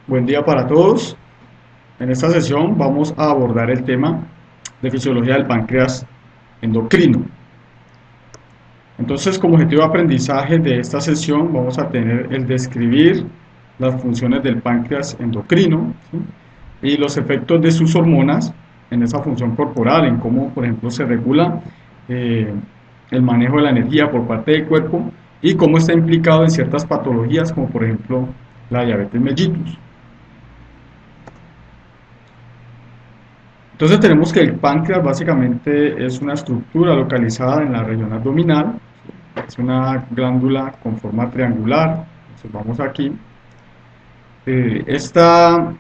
Buen día para todos. En esta sesión vamos a abordar el tema de fisiología del páncreas endocrino. Entonces, como objetivo de aprendizaje de esta sesión vamos a tener el describir las funciones del páncreas endocrino, ¿sí? Y los efectos de sus hormonas en esa función corporal, en cómo, por ejemplo, se regula eh, el manejo de la energía por parte del cuerpo y cómo está implicado en ciertas patologías, como por ejemplo la diabetes mellitus. Entonces tenemos que el páncreas básicamente es una estructura localizada en la región abdominal, es una glándula con forma triangular. Entonces vamos aquí. Esta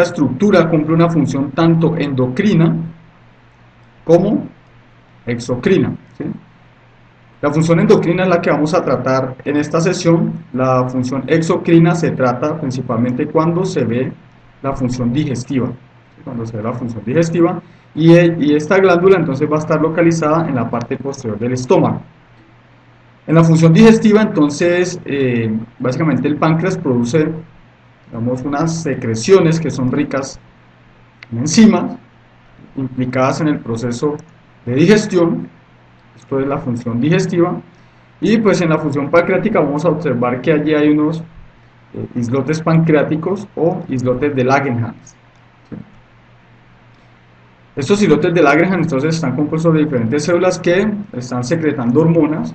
estructura cumple una función tanto endocrina como exocrina, ¿sí? La función endocrina es la que vamos a tratar en esta sesión. La función exocrina se trata principalmente cuando se ve la función digestiva, ¿sí? Cuando se ve la función digestiva y esta glándula entonces va a estar localizada en la parte posterior del estómago. En la función digestiva entonces básicamente el páncreas produce, digamos, unas secreciones que son ricas en enzimas implicadas en el proceso de digestión. Esto es la función digestiva. Y pues en la función pancreática vamos a observar que allí hay unos islotes pancreáticos o islotes de Langerhans. ¿Sí? Estos islotes de Langerhans entonces están compuestos de diferentes células que están secretando hormonas,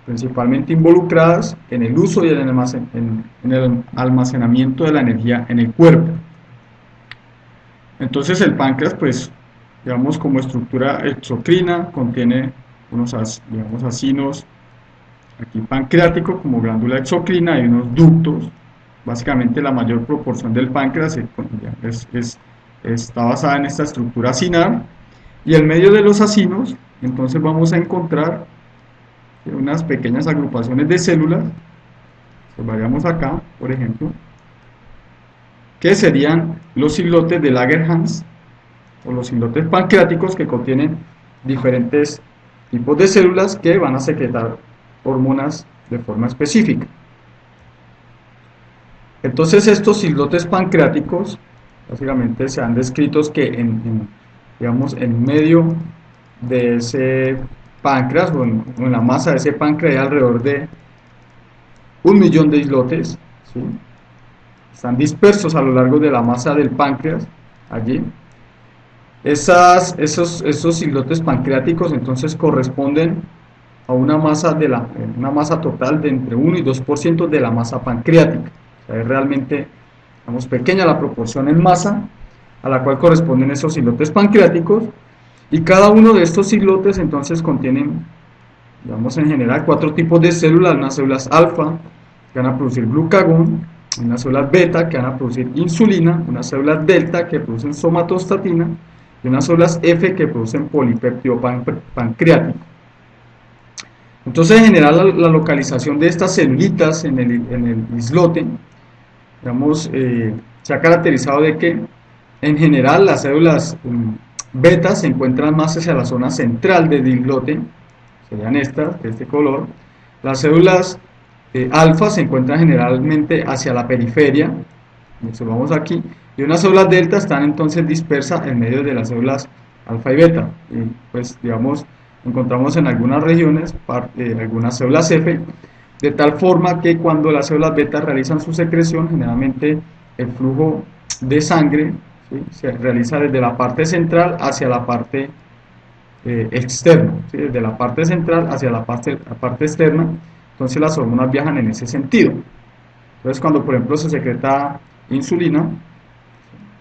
principalmente involucradas en el uso y en el almacenamiento de la energía en el cuerpo. Entonces el páncreas, pues, digamos, como estructura exocrina, contiene unos, digamos, acinos aquí pancreático como glándula exocrina y unos ductos. Básicamente la mayor proporción del páncreas está basada en esta estructura acinar, y en medio de los acinos entonces vamos a encontrar unas pequeñas agrupaciones de células. Vayamos acá, por ejemplo, que serían los islotes de Langerhans o los islotes pancreáticos, que contienen diferentes tipos de células que van a secretar hormonas de forma específica. Entonces estos islotes pancreáticos básicamente se han descrito que digamos, en medio de ese páncreas o en la masa de ese páncreas hay alrededor de 1.000.000 de islotes, ¿sí? Están dispersos a lo largo de la masa del páncreas allí. Esos islotes pancreáticos entonces corresponden a una masa total de entre 1 y 2% de la masa pancreática. O sea, es realmente, digamos, pequeña la proporción en masa a la cual corresponden esos islotes pancreáticos, y cada uno de estos islotes entonces contienen, digamos, en general 4 tipos de células: unas células alfa que van a producir glucagón, unas células beta que van a producir insulina, unas células delta que producen somatostatina y unas células F que producen polipéptido pancreático. Entonces, en general, la localización de estas celulitas en el islote, digamos, se ha caracterizado de que en general las células beta se encuentran más hacia la zona central del islote, serían estas, de este color. Las células alfa se encuentran generalmente hacia la periferia, observamos aquí, y unas células delta están entonces dispersas en medio de las células alfa y beta. Y pues, digamos, encontramos en algunas regiones algunas células F, de tal forma que cuando las células beta realizan su secreción, generalmente el flujo de sangre, ¿sí?, se realiza desde la parte central hacia la parte externa, ¿sí?, desde la parte central hacia la parte externa. Entonces las hormonas viajan en ese sentido. Entonces, cuando por ejemplo se secreta insulina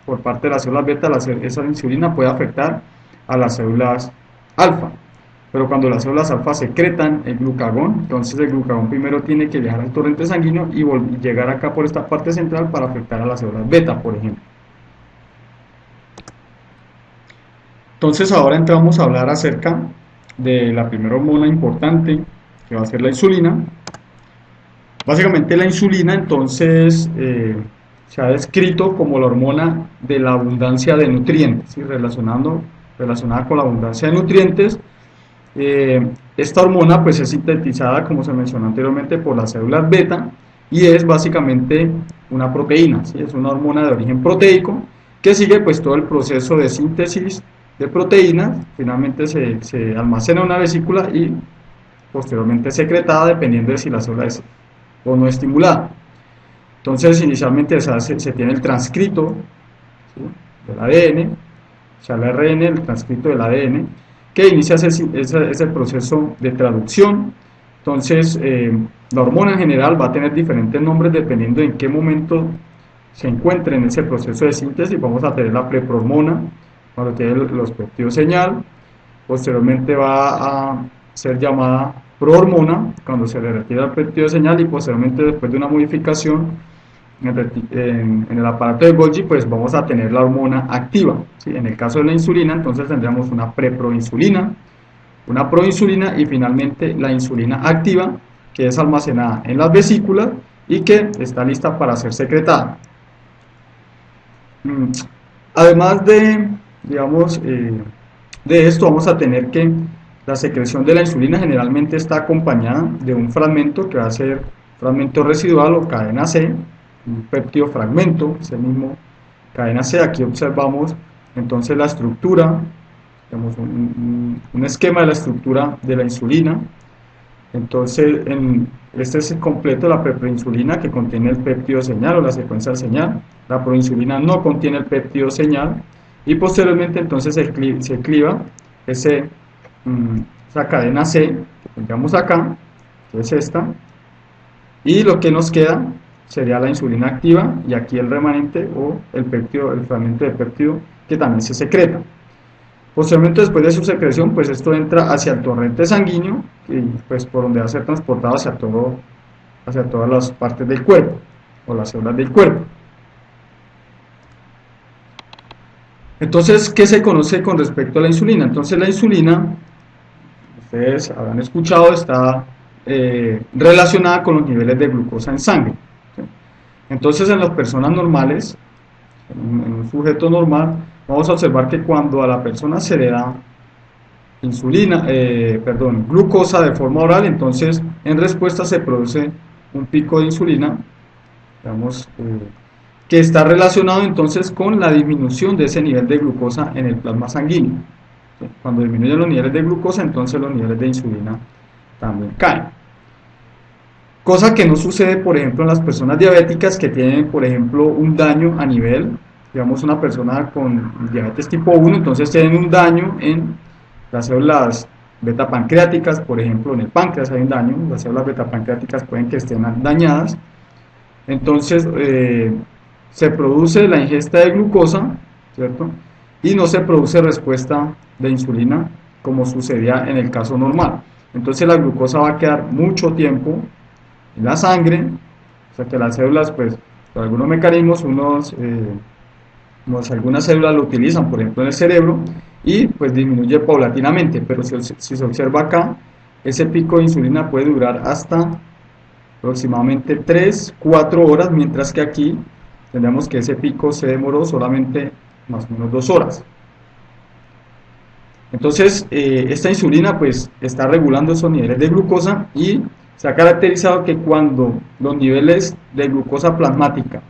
por parte de las células beta, esa insulina puede afectar a las células alfa. Pero cuando las células alfa secretan el glucagón, entonces el glucagón primero tiene que viajar al torrente sanguíneo y llegar acá por esta parte central para afectar a las células beta, por ejemplo. Entonces ahora entramos a hablar acerca de la primera hormona importante, que va a ser la insulina. Básicamente la insulina entonces se ha descrito como la hormona de la abundancia de nutrientes, ¿sí?, relacionada con la abundancia de nutrientes. Esta hormona pues es sintetizada, como se mencionó anteriormente, por las células beta, y es básicamente una proteína, ¿sí? Es una hormona de origen proteico que sigue pues todo el proceso de síntesis de proteínas, finalmente se almacena en una vesícula y posteriormente secretada dependiendo de si la célula es o no estimulada. Entonces inicialmente se tiene el transcrito, ¿sí?, del ADN, o sea el ARN, el transcrito del ADN, que inicia ese proceso de traducción. Entonces la hormona en general va a tener diferentes nombres dependiendo de en qué momento se encuentre en ese proceso de síntesis. Vamos a tener la preprohormona cuando tiene los péptidos señal, posteriormente va a ser llamada prohormona cuando se le retira el péptido señal, y posteriormente, después de una modificación en el aparato de Golgi, pues vamos a tener la hormona activa, ¿sí? En el caso de la insulina, entonces tendríamos una preproinsulina, una proinsulina y finalmente la insulina activa, que es almacenada en las vesículas y que está lista para ser secretada. Además de, digamos, de esto, vamos a tener que la secreción de la insulina generalmente está acompañada de un fragmento que va a ser fragmento residual o cadena C, un péptido fragmento, ese mismo cadena C. Aquí observamos entonces la estructura, digamos, un esquema de la estructura de la insulina. Entonces, este es el completo, la preproinsulina, que contiene el péptido señal o la secuencia señal. La proinsulina no contiene el péptido señal, y posteriormente entonces se cliva esa cadena C que tendríamos acá, que es esta, y lo que nos queda sería la insulina activa, y aquí el remanente o el fragmento de péptido que también se secreta. Posteriormente, después de su secreción, pues esto entra hacia el torrente sanguíneo, y pues por donde va a ser transportado hacia todas las partes del cuerpo o las células del cuerpo. Entonces, ¿qué se conoce con respecto a la insulina? Entonces, la insulina, ustedes habrán escuchado, está relacionada con los niveles de glucosa en sangre, ¿sí? Entonces, en las personas normales, en un sujeto normal, vamos a observar que cuando a la persona se le da glucosa de forma oral, entonces en respuesta se produce un pico de insulina, digamos, que está relacionado entonces con la disminución de ese nivel de glucosa en el plasma sanguíneo. Cuando disminuyen los niveles de glucosa, entonces los niveles de insulina también caen. Cosa que no sucede, por ejemplo, en las personas diabéticas que tienen, por ejemplo, un daño a nivel, digamos, una persona con diabetes tipo 1, entonces tienen un daño en las células beta pancreáticas, por ejemplo, en el páncreas hay un daño, las células beta pancreáticas pueden que estén dañadas, entonces se produce la ingesta de glucosa, ¿cierto? Y no se produce respuesta de insulina como sucedía en el caso normal. Entonces la glucosa va a quedar mucho tiempo en la sangre, o sea que las células, pues, por algunos mecanismos, algunas células lo utilizan, por ejemplo en el cerebro, y pues disminuye paulatinamente, pero si se observa acá, ese pico de insulina puede durar hasta aproximadamente 3-4 horas, mientras que aquí tendremos que ese pico se demoró solamente más o menos 2 horas. Entonces, esta insulina pues está regulando esos niveles de glucosa, y se ha caracterizado que cuando los niveles de glucosa plasmática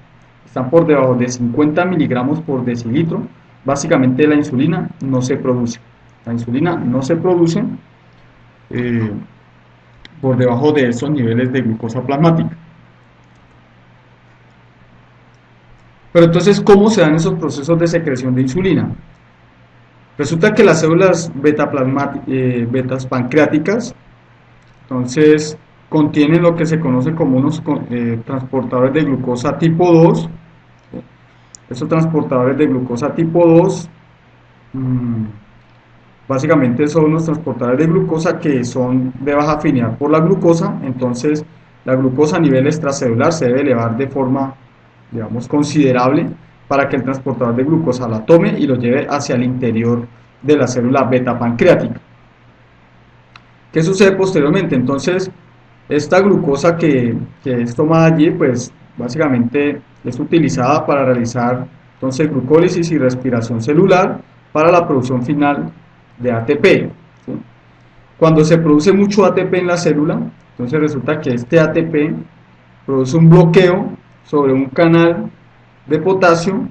están por debajo de 50 miligramos por decilitro, básicamente la insulina no se produce. La insulina no se produce por debajo de esos niveles de glucosa plasmática. Pero entonces, ¿cómo se dan esos procesos de secreción de insulina? Resulta que las células betas pancreáticas, entonces, contienen lo que se conoce como unos transportadores de glucosa tipo 2. Estos transportadores de glucosa tipo 2 básicamente son unos transportadores de glucosa que son de baja afinidad por la glucosa. Entonces la glucosa a nivel extracelular se debe elevar de forma, digamos, considerable para que el transportador de glucosa la tome y lo lleve hacia el interior de la célula beta pancreática. ¿Qué sucede posteriormente? Entonces esta glucosa que es tomada allí, pues básicamente es utilizada para realizar entonces glucólisis y respiración celular para la producción final de ATP, ¿sí? Cuando se produce mucho ATP en la célula, entonces resulta que este ATP produce un bloqueo sobre un canal de potasio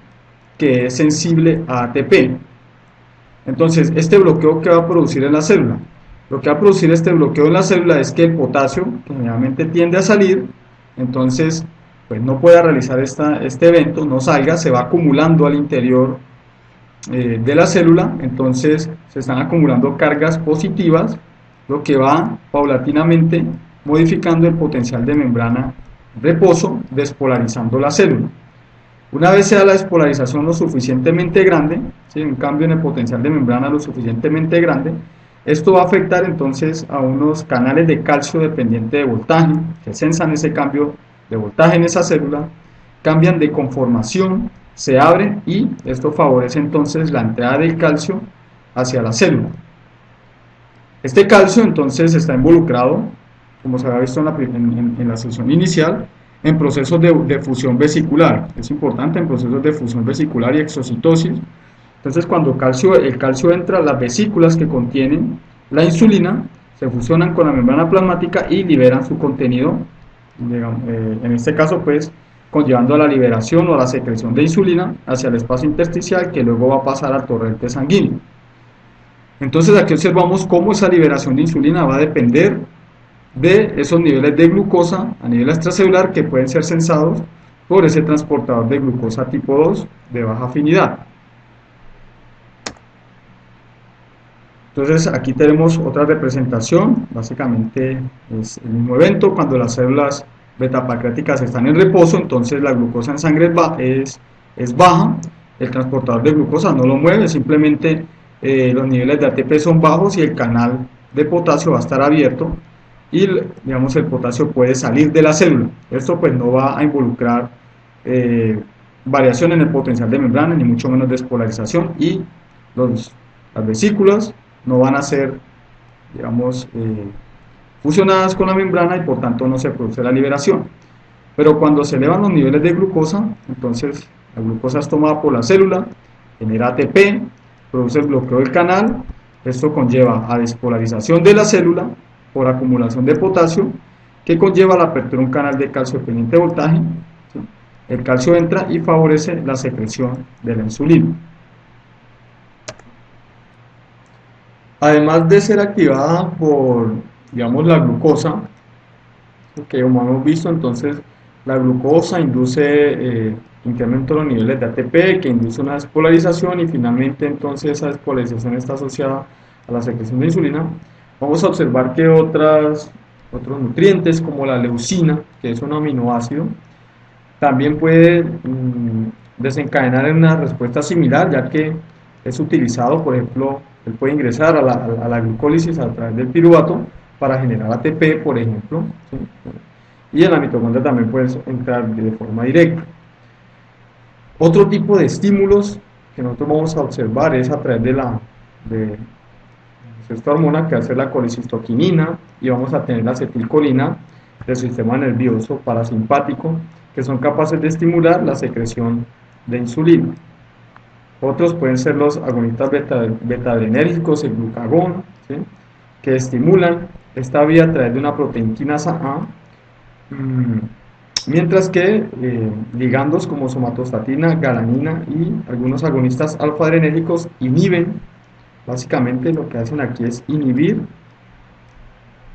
que es sensible a ATP. Entonces, este bloqueo que va a producir en la célula, lo que va a producir este bloqueo en la célula es que el potasio, que generalmente tiende a salir, entonces pues no pueda realizar este evento, no salga, se va acumulando al interior de la célula, entonces se están acumulando cargas positivas, lo que va paulatinamente modificando el potencial de membrana reposo, despolarizando la célula. Una vez sea la despolarización lo suficientemente grande, ¿sí? Un cambio en el potencial de membrana lo suficientemente grande, esto va a afectar entonces a unos canales de calcio dependiente de voltaje, que sensan ese cambio de voltaje en esa célula, cambian de conformación, se abren y esto favorece entonces la entrada del calcio hacia la célula. Este calcio entonces está involucrado, como se había visto en la sesión inicial, en procesos de fusión vesicular. Es importante en procesos de fusión vesicular y exocitosis. Entonces, cuando el calcio entra, las vesículas que contienen la insulina se fusionan con la membrana plasmática y liberan su contenido, digamos, en este caso, pues, conllevando a la liberación o a la secreción de insulina hacia el espacio intersticial que luego va a pasar al torrente sanguíneo. Entonces, aquí observamos cómo esa liberación de insulina va a depender de esos niveles de glucosa a nivel extracelular que pueden ser sensados por ese transportador de glucosa tipo 2 de baja afinidad. Entonces aquí tenemos otra representación, básicamente es el mismo evento, cuando las células beta-pancreáticas están en reposo, entonces la glucosa en sangre es baja, el transportador de glucosa no lo mueve, simplemente los niveles de ATP son bajos y el canal de potasio va a estar abierto y digamos el potasio puede salir de la célula. Esto pues no va a involucrar variación en el potencial de membrana, ni mucho menos despolarización, y las vesículas no van a ser, digamos, fusionadas con la membrana y por tanto no se produce la liberación. Pero cuando se elevan los niveles de glucosa, entonces la glucosa es tomada por la célula, genera ATP, produce el bloqueo del canal, esto conlleva a despolarización de la célula por acumulación de potasio, que conlleva la apertura de un canal de calcio dependiente de voltaje, ¿sí? El calcio entra y favorece la secreción de la insulina. Además de ser activada por, digamos, la glucosa, que como hemos visto, entonces la glucosa induce incremento de los niveles de ATP, que induce una despolarización y finalmente entonces esa despolarización está asociada a la secreción de insulina. Vamos a observar que otros nutrientes como la leucina, que es un aminoácido, también puede desencadenar en una respuesta similar, ya que es utilizado, por ejemplo, él puede ingresar a la glucólisis a través del piruvato para generar ATP, por ejemplo, ¿sí? Y en la mitocondria también puede entrar de forma directa. Otro tipo de estímulos que nosotros vamos a observar es a través de esta hormona que hace la colicistoquinina, y vamos a tener la acetilcolina del sistema nervioso parasimpático, que son capaces de estimular la secreción de insulina. Otros pueden ser los agonistas beta-adrenérgicos, el glucagón, ¿sí? Que estimulan esta vía a través de una proteinquinasa A, mientras que ligandos como somatostatina, galanina y algunos agonistas alfa-adrenérgicos inhiben, básicamente lo que hacen aquí es inhibir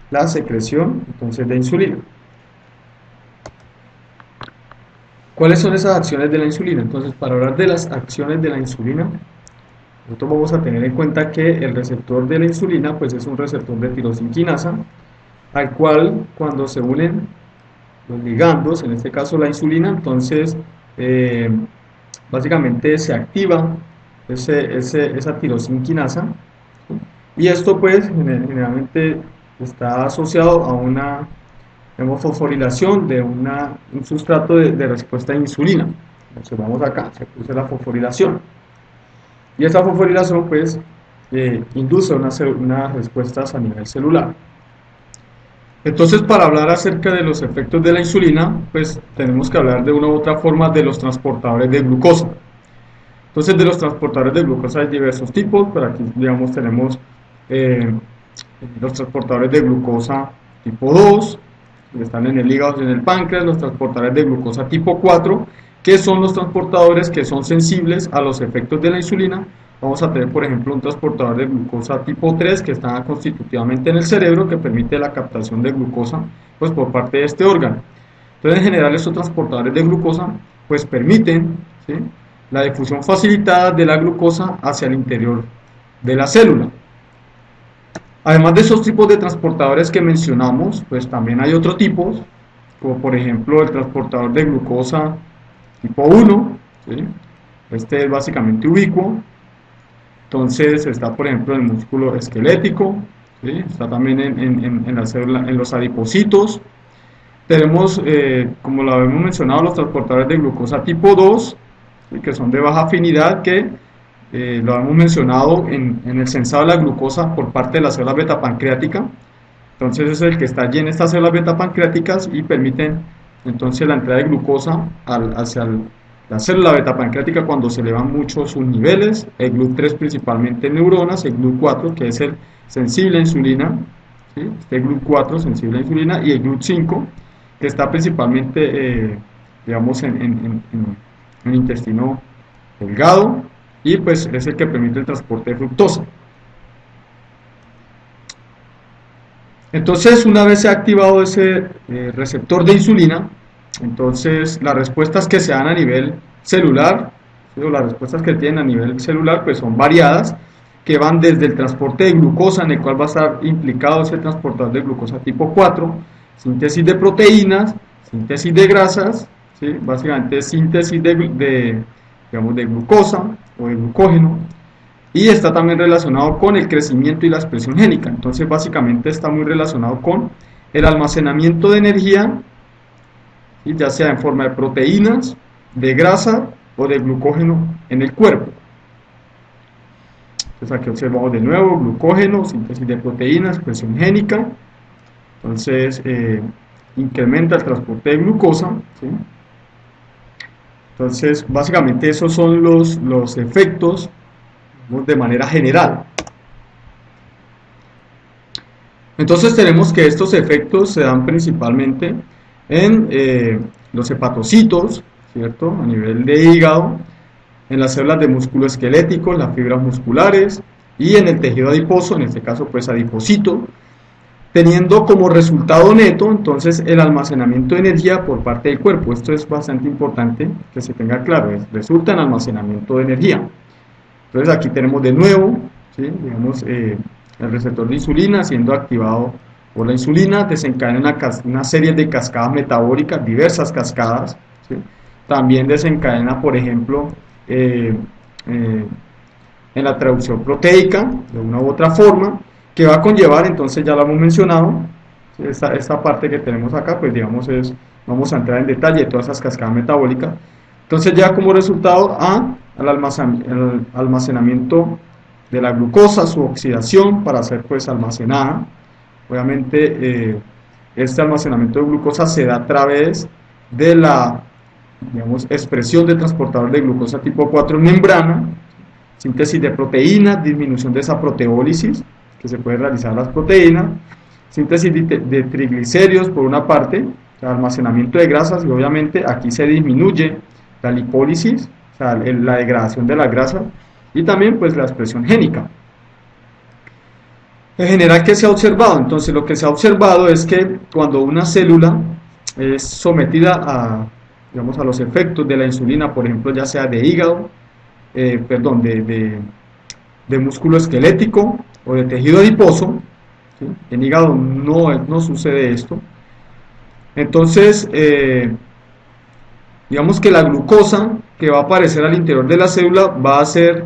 la secreción entonces de insulina. ¿Cuáles son esas acciones de la insulina? Entonces, para hablar de las acciones de la insulina, nosotros vamos a tener en cuenta que el receptor de la insulina pues es un receptor de tirosinquinasa, al cual cuando se unen los ligandos, en este caso la insulina, entonces básicamente se activa esa tirosinquinasa, ¿sí? Y esto pues generalmente está asociado a una fosforilación de un sustrato de respuesta a insulina. Observamos acá, se produce la fosforilación. Y esta fosforilación pues induce unas respuestas a nivel celular. Entonces, para hablar acerca de los efectos de la insulina, pues tenemos que hablar de una u otra forma de los transportadores de glucosa. Entonces, de los transportadores de glucosa hay diversos tipos, pero aquí, digamos, tenemos los transportadores de glucosa tipo 2, están en el hígado y en el páncreas, los transportadores de glucosa tipo 4, que son los transportadores que son sensibles a los efectos de la insulina. Vamos a tener, por ejemplo, un transportador de glucosa tipo 3 que está constitutivamente en el cerebro, que permite la captación de glucosa pues, por parte de este órgano. Entonces, en general, estos transportadores de glucosa pues, permiten, ¿sí?, la difusión facilitada de la glucosa hacia el interior de la célula. Además de esos tipos de transportadores que mencionamos, pues también hay otros tipos, como por ejemplo el transportador de glucosa tipo 1, ¿sí? Este es básicamente ubicuo. Entonces está por ejemplo en el músculo esquelético, ¿sí? Está también en la célula, en los adipocitos. Tenemos, como lo habíamos mencionado, los transportadores de glucosa tipo 2, ¿sí?, que son de baja afinidad, que lo hemos mencionado en el sensado de la glucosa por parte de la célula beta pancreática. Entonces es el que está allí en estas células beta pancreáticas y permiten entonces la entrada de glucosa hacia la célula beta pancreática cuando se elevan mucho sus niveles. El GLUT3 principalmente en neuronas, el GLUT4 que es el sensible a insulina, ¿sí?, este GLUT4 sensible a insulina, y el GLUT5 que está principalmente digamos en el intestino delgado, y pues es el que permite el transporte de fructosa. Entonces, una vez se ha activado ese receptor de insulina, entonces las respuestas que se dan a nivel celular, ¿sí?, o las respuestas que tienen a nivel celular, pues son variadas, que van desde el transporte de glucosa, en el cual va a estar implicado ese transportador de glucosa tipo 4, síntesis de proteínas, síntesis de grasas, ¿sí?, básicamente síntesis digamos, de glucosa o de glucógeno, y está también relacionado con el crecimiento y la expresión génica. Entonces básicamente está muy relacionado con el almacenamiento de energía, ¿sí?, ya sea en forma de proteínas, de grasa o de glucógeno en el cuerpo. Entonces aquí observamos de nuevo glucógeno, síntesis de proteínas, expresión génica. Entonces incrementa el transporte de glucosa, ¿sí? Entonces básicamente esos son los efectos de manera general. Entonces tenemos que estos efectos se dan principalmente en los hepatocitos, ¿cierto?, a nivel de hígado, en las células de músculo esquelético, las fibras musculares, y en el tejido adiposo, en este caso pues adipocito, teniendo como resultado neto entonces el almacenamiento de energía por parte del cuerpo. Esto es bastante importante que se tenga claro, resulta en almacenamiento de energía. Entonces aquí tenemos de nuevo, ¿sí?, digamos, el receptor de insulina siendo activado por la insulina, desencadena una serie de cascadas metabólicas, diversas cascadas, ¿sí? También desencadena, por ejemplo, en la traducción proteica, de una u otra forma, que va a conllevar, entonces ya lo hemos mencionado, esta parte que tenemos acá, pues digamos vamos a entrar en detalle de todas esas cascadas metabólicas. Entonces ya como resultado el almacenamiento de la glucosa, su oxidación para ser pues almacenada. Obviamente este almacenamiento de glucosa se da a través de la, digamos, expresión del transportador de glucosa tipo 4 en membrana, síntesis de proteínas, disminución de esa proteólisis que se puede realizar las proteínas, síntesis de triglicéridos por una parte, o sea, almacenamiento de grasas, y obviamente aquí se disminuye la lipólisis, o sea, la degradación de la grasa, y también pues la expresión génica. En general, ¿qué se ha observado? Entonces lo que se ha observado es que cuando una célula es sometida digamos, a los efectos de la insulina, por ejemplo, ya sea de hígado, de músculo esquelético o de tejido adiposo, ¿sí?, en hígado no sucede esto. Entonces, digamos que la glucosa que va a aparecer al interior de la célula va a ser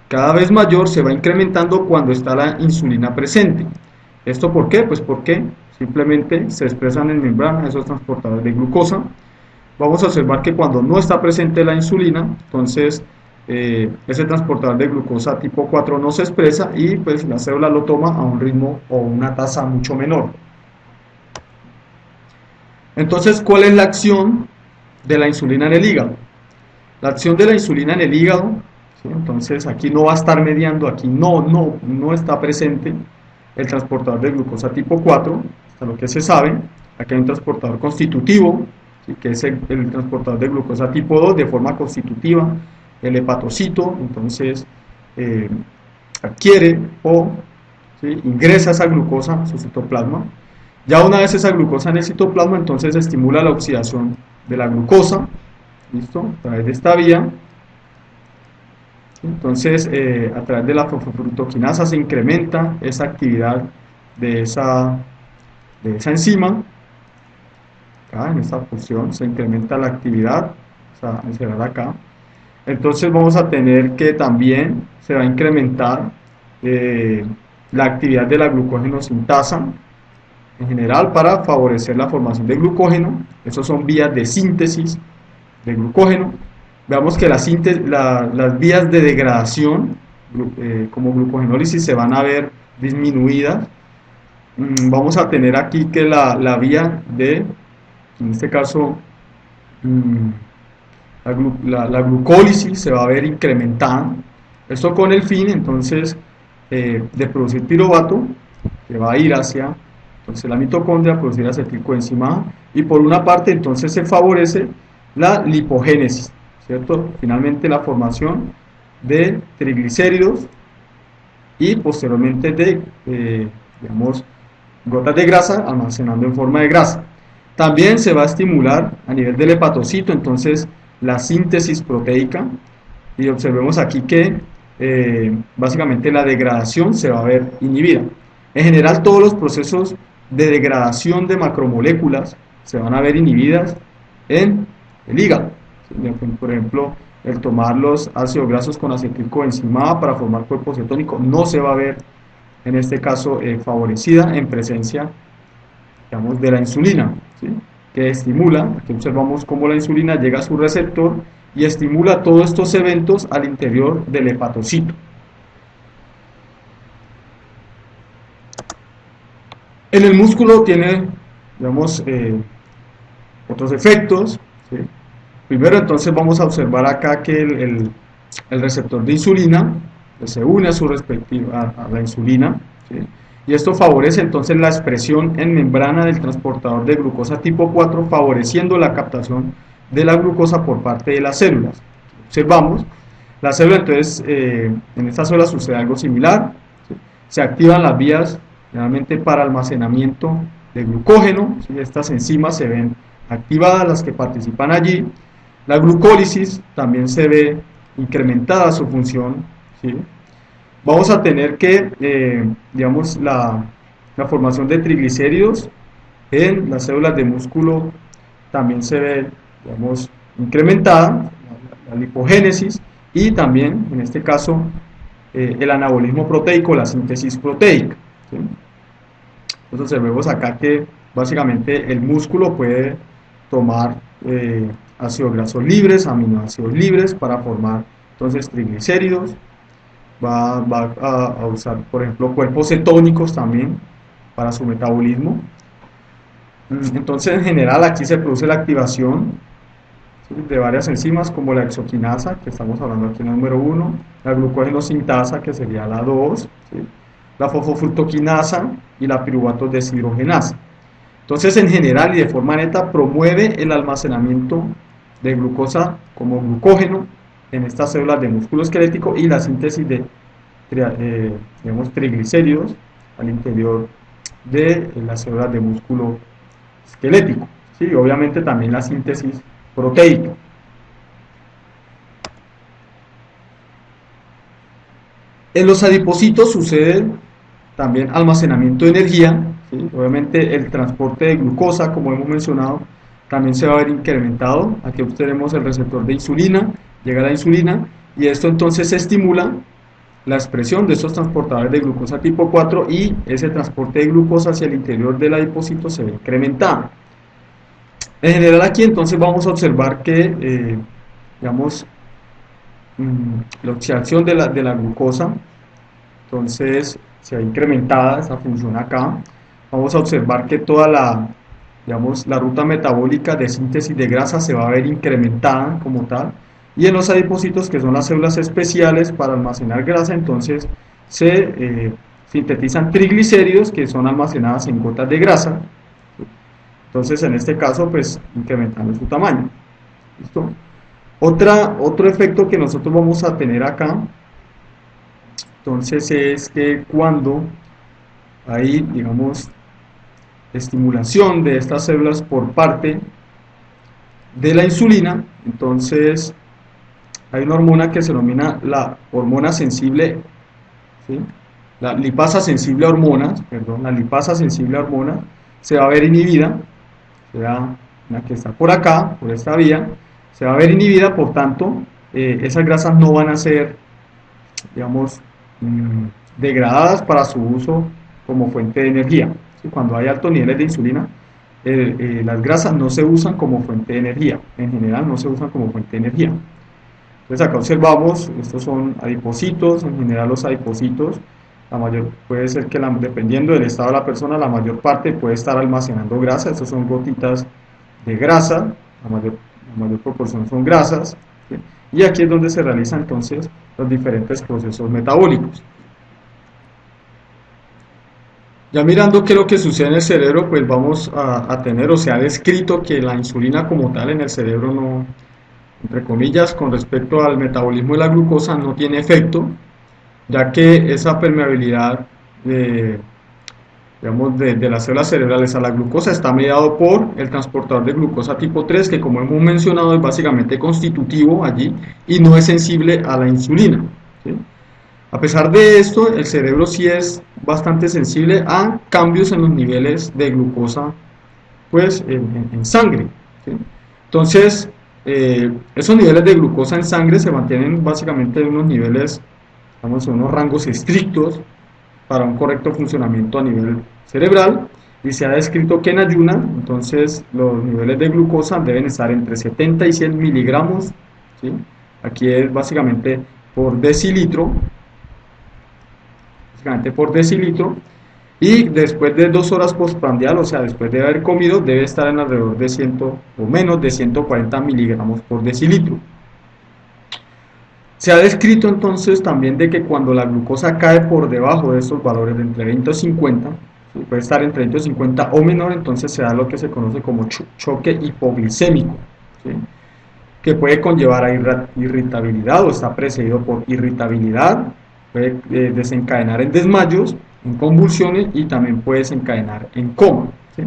cada vez mayor, se va incrementando cuando está la insulina presente. ¿Esto por qué? Pues porque simplemente se expresan en membrana esos transportadores de glucosa. Vamos a observar que cuando no está presente la insulina, entonces ese transportador de glucosa tipo 4 no se expresa y pues la célula lo toma a un ritmo o una tasa mucho menor. Entonces, ¿cuál es la acción de la insulina en el hígado? La acción de la insulina en el hígado, ¿sí?, entonces aquí no va a estar mediando, aquí no está presente el transportador de glucosa tipo 4, hasta lo que se sabe. Aquí hay un transportador constitutivo, ¿sí? Que es el transportador de glucosa tipo 2 de forma constitutiva, el hepatocito, entonces adquiere o, ¿sí?, ingresa esa glucosa a su citoplasma. Ya una vez esa glucosa en el citoplasma, entonces se estimula la oxidación de la glucosa, ¿listo? A través de esta vía. Entonces, a través de la fosfofructoquinasa se incrementa esa actividad de esa enzima. Acá en esta función se incrementa la actividad, o sea, se verá acá. Entonces vamos a tener que también se va a incrementar la actividad de la glucógeno sintasa en general para favorecer la formación de glucógeno. Esas son vías de síntesis de glucógeno. Veamos que las vías de degradación como glucogenólisis se van a ver disminuidas. Vamos a tener aquí que la vía de, en este caso, la glucólisis se va a ver incrementada. Esto con el fin, entonces, de producir piruvato, que va a ir hacia entonces la mitocondria, a producir acetilcoenzima A, y por una parte, entonces, se favorece la lipogénesis, ¿cierto? Finalmente, la formación de triglicéridos y posteriormente de, digamos, gotas de grasa almacenando en forma de grasa. También se va a estimular a nivel del hepatocito, entonces, la síntesis proteica, y observemos aquí que básicamente la degradación se va a ver inhibida. En general, todos los procesos de degradación de macromoléculas se van a ver inhibidas en el hígado. Por ejemplo, el tomar los ácidos grasos con acetilcoenzima A para formar cuerpo cetónico no se va a ver, en este caso, favorecida en presencia, digamos, de la insulina, ¿sí?, que estimula. Aquí observamos cómo la insulina llega a su receptor y estimula todos estos eventos al interior del hepatocito. En el músculo tiene, digamos, otros efectos, ¿sí? Primero, entonces, vamos a observar acá que el receptor de insulina se une a su respectiva a la insulina, ¿sí?, y esto favorece entonces la expresión en membrana del transportador de glucosa tipo 4, favoreciendo la captación de la glucosa por parte de las células. Observamos, la célula, entonces, en esta célula sucede algo similar, ¿sí?, se activan las vías generalmente para almacenamiento de glucógeno, ¿sí?, estas enzimas se ven activadas, las que participan allí. La glucólisis también se ve incrementada su función, ¿sí? Vamos a tener que, digamos, la formación de triglicéridos en las células de músculo también se ve, digamos, incrementada, la lipogénesis, y también, en este caso, el anabolismo proteico, la síntesis proteica, ¿sí? Entonces vemos acá que básicamente el músculo puede tomar ácidos grasos libres, aminoácidos libres para formar entonces triglicéridos. Va a usar, por ejemplo, cuerpos cetónicos también para su metabolismo. Entonces, en general, aquí se produce la activación, ¿sí?, de varias enzimas como la exoquinasa, que estamos hablando aquí en el número 1, la glucógeno sintasa, que sería la 2, ¿sí?, la fosfofructoquinasa y la piruvato deshidrogenasa. Entonces, en general y de forma neta, promueve el almacenamiento de glucosa como glucógeno en estas células de músculo esquelético y la síntesis de digamos, triglicéridos al interior de las células de músculo esquelético, ¿sí? Obviamente también la síntesis proteica. En los adipocitos sucede también almacenamiento de energía, ¿sí? Obviamente el transporte de glucosa, como hemos mencionado, también se va a ver incrementado. Aquí obtenemos el receptor de insulina, llega la insulina, y esto entonces estimula la expresión de estos transportadores de glucosa tipo 4 y ese transporte de glucosa hacia el interior del adipocito se ve incrementado. En general aquí entonces vamos a observar que, digamos, la oxidación de la glucosa, entonces se ve incrementada esa función acá. Vamos a observar que toda la ruta metabólica de síntesis de grasa se va a ver incrementada como tal, y en los adipocitos, que son las células especiales para almacenar grasa, entonces se sintetizan triglicéridos que son almacenadas en gotas de grasa. Entonces, en este caso, pues incrementando su tamaño. ¿Listo? Otro efecto que nosotros vamos a tener acá, entonces, es que cuando hay, digamos, estimulación de estas células por parte de la insulina, entonces hay una hormona que se denomina la hormona sensible, ¿sí? La lipasa sensible a hormonas, perdón, la lipasa sensible a hormonas se va a ver inhibida, será la que está por acá, por esta vía, se va a ver inhibida, por tanto, esas grasas no van a ser, digamos, degradadas para su uso como fuente de energía. ¿Sí? Cuando hay altos niveles de insulina, las grasas no se usan como fuente de energía, en general no se usan como fuente de energía. Entonces acá observamos, estos son adipocitos, en general los adipocitos, la mayor, puede ser que dependiendo del estado de la persona, la mayor parte puede estar almacenando grasa, estos son gotitas de grasa, la mayor proporción son grasas, ¿sí? Y aquí es donde se realizan entonces los diferentes procesos metabólicos. Ya mirando qué es lo que sucede en el cerebro, pues vamos a tener, o se ha descrito que la insulina como tal en el cerebro no, entre comillas, con respecto al metabolismo de la glucosa no tiene efecto, ya que esa permeabilidad digamos, de las células cerebrales a la glucosa está mediado por el transportador de glucosa tipo 3, que como hemos mencionado es básicamente constitutivo allí y no es sensible a la insulina, ¿sí? A pesar de esto, el cerebro sí es bastante sensible a cambios en los niveles de glucosa, pues, en sangre, ¿sí? Entonces, esos niveles de glucosa en sangre se mantienen básicamente en unos niveles, digamos, en unos rangos estrictos para un correcto funcionamiento a nivel cerebral, y se ha descrito que en ayuna, entonces, los niveles de glucosa deben estar entre 70 y 100 miligramos, ¿sí? Aquí es básicamente por decilitro, y después de 2 horas postprandial, o sea, después de haber comido, debe estar en alrededor de 100 o menos de 140 miligramos por decilitro. Se ha descrito entonces también de que cuando la glucosa cae por debajo de estos valores de entre 20 y 50, ¿sí? Puede estar entre 20 y 50 o menor, entonces se da lo que se conoce como choque hipoglicémico, ¿sí? Que puede conllevar a irritabilidad o está precedido por irritabilidad, puede desencadenar en desmayos, en convulsiones y también puede desencadenar en coma, ¿sí?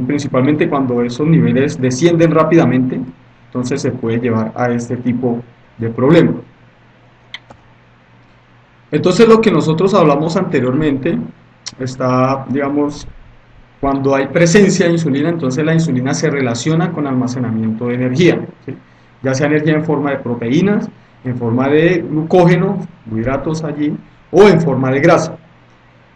Principalmente cuando esos niveles descienden rápidamente, entonces se puede llevar a este tipo de problema. Entonces lo que nosotros hablamos anteriormente está, digamos, cuando hay presencia de insulina, entonces la insulina se relaciona con almacenamiento de energía, ¿sí? Ya sea energía en forma de proteínas, en forma de glucógeno, hidratos allí, o en forma de grasa.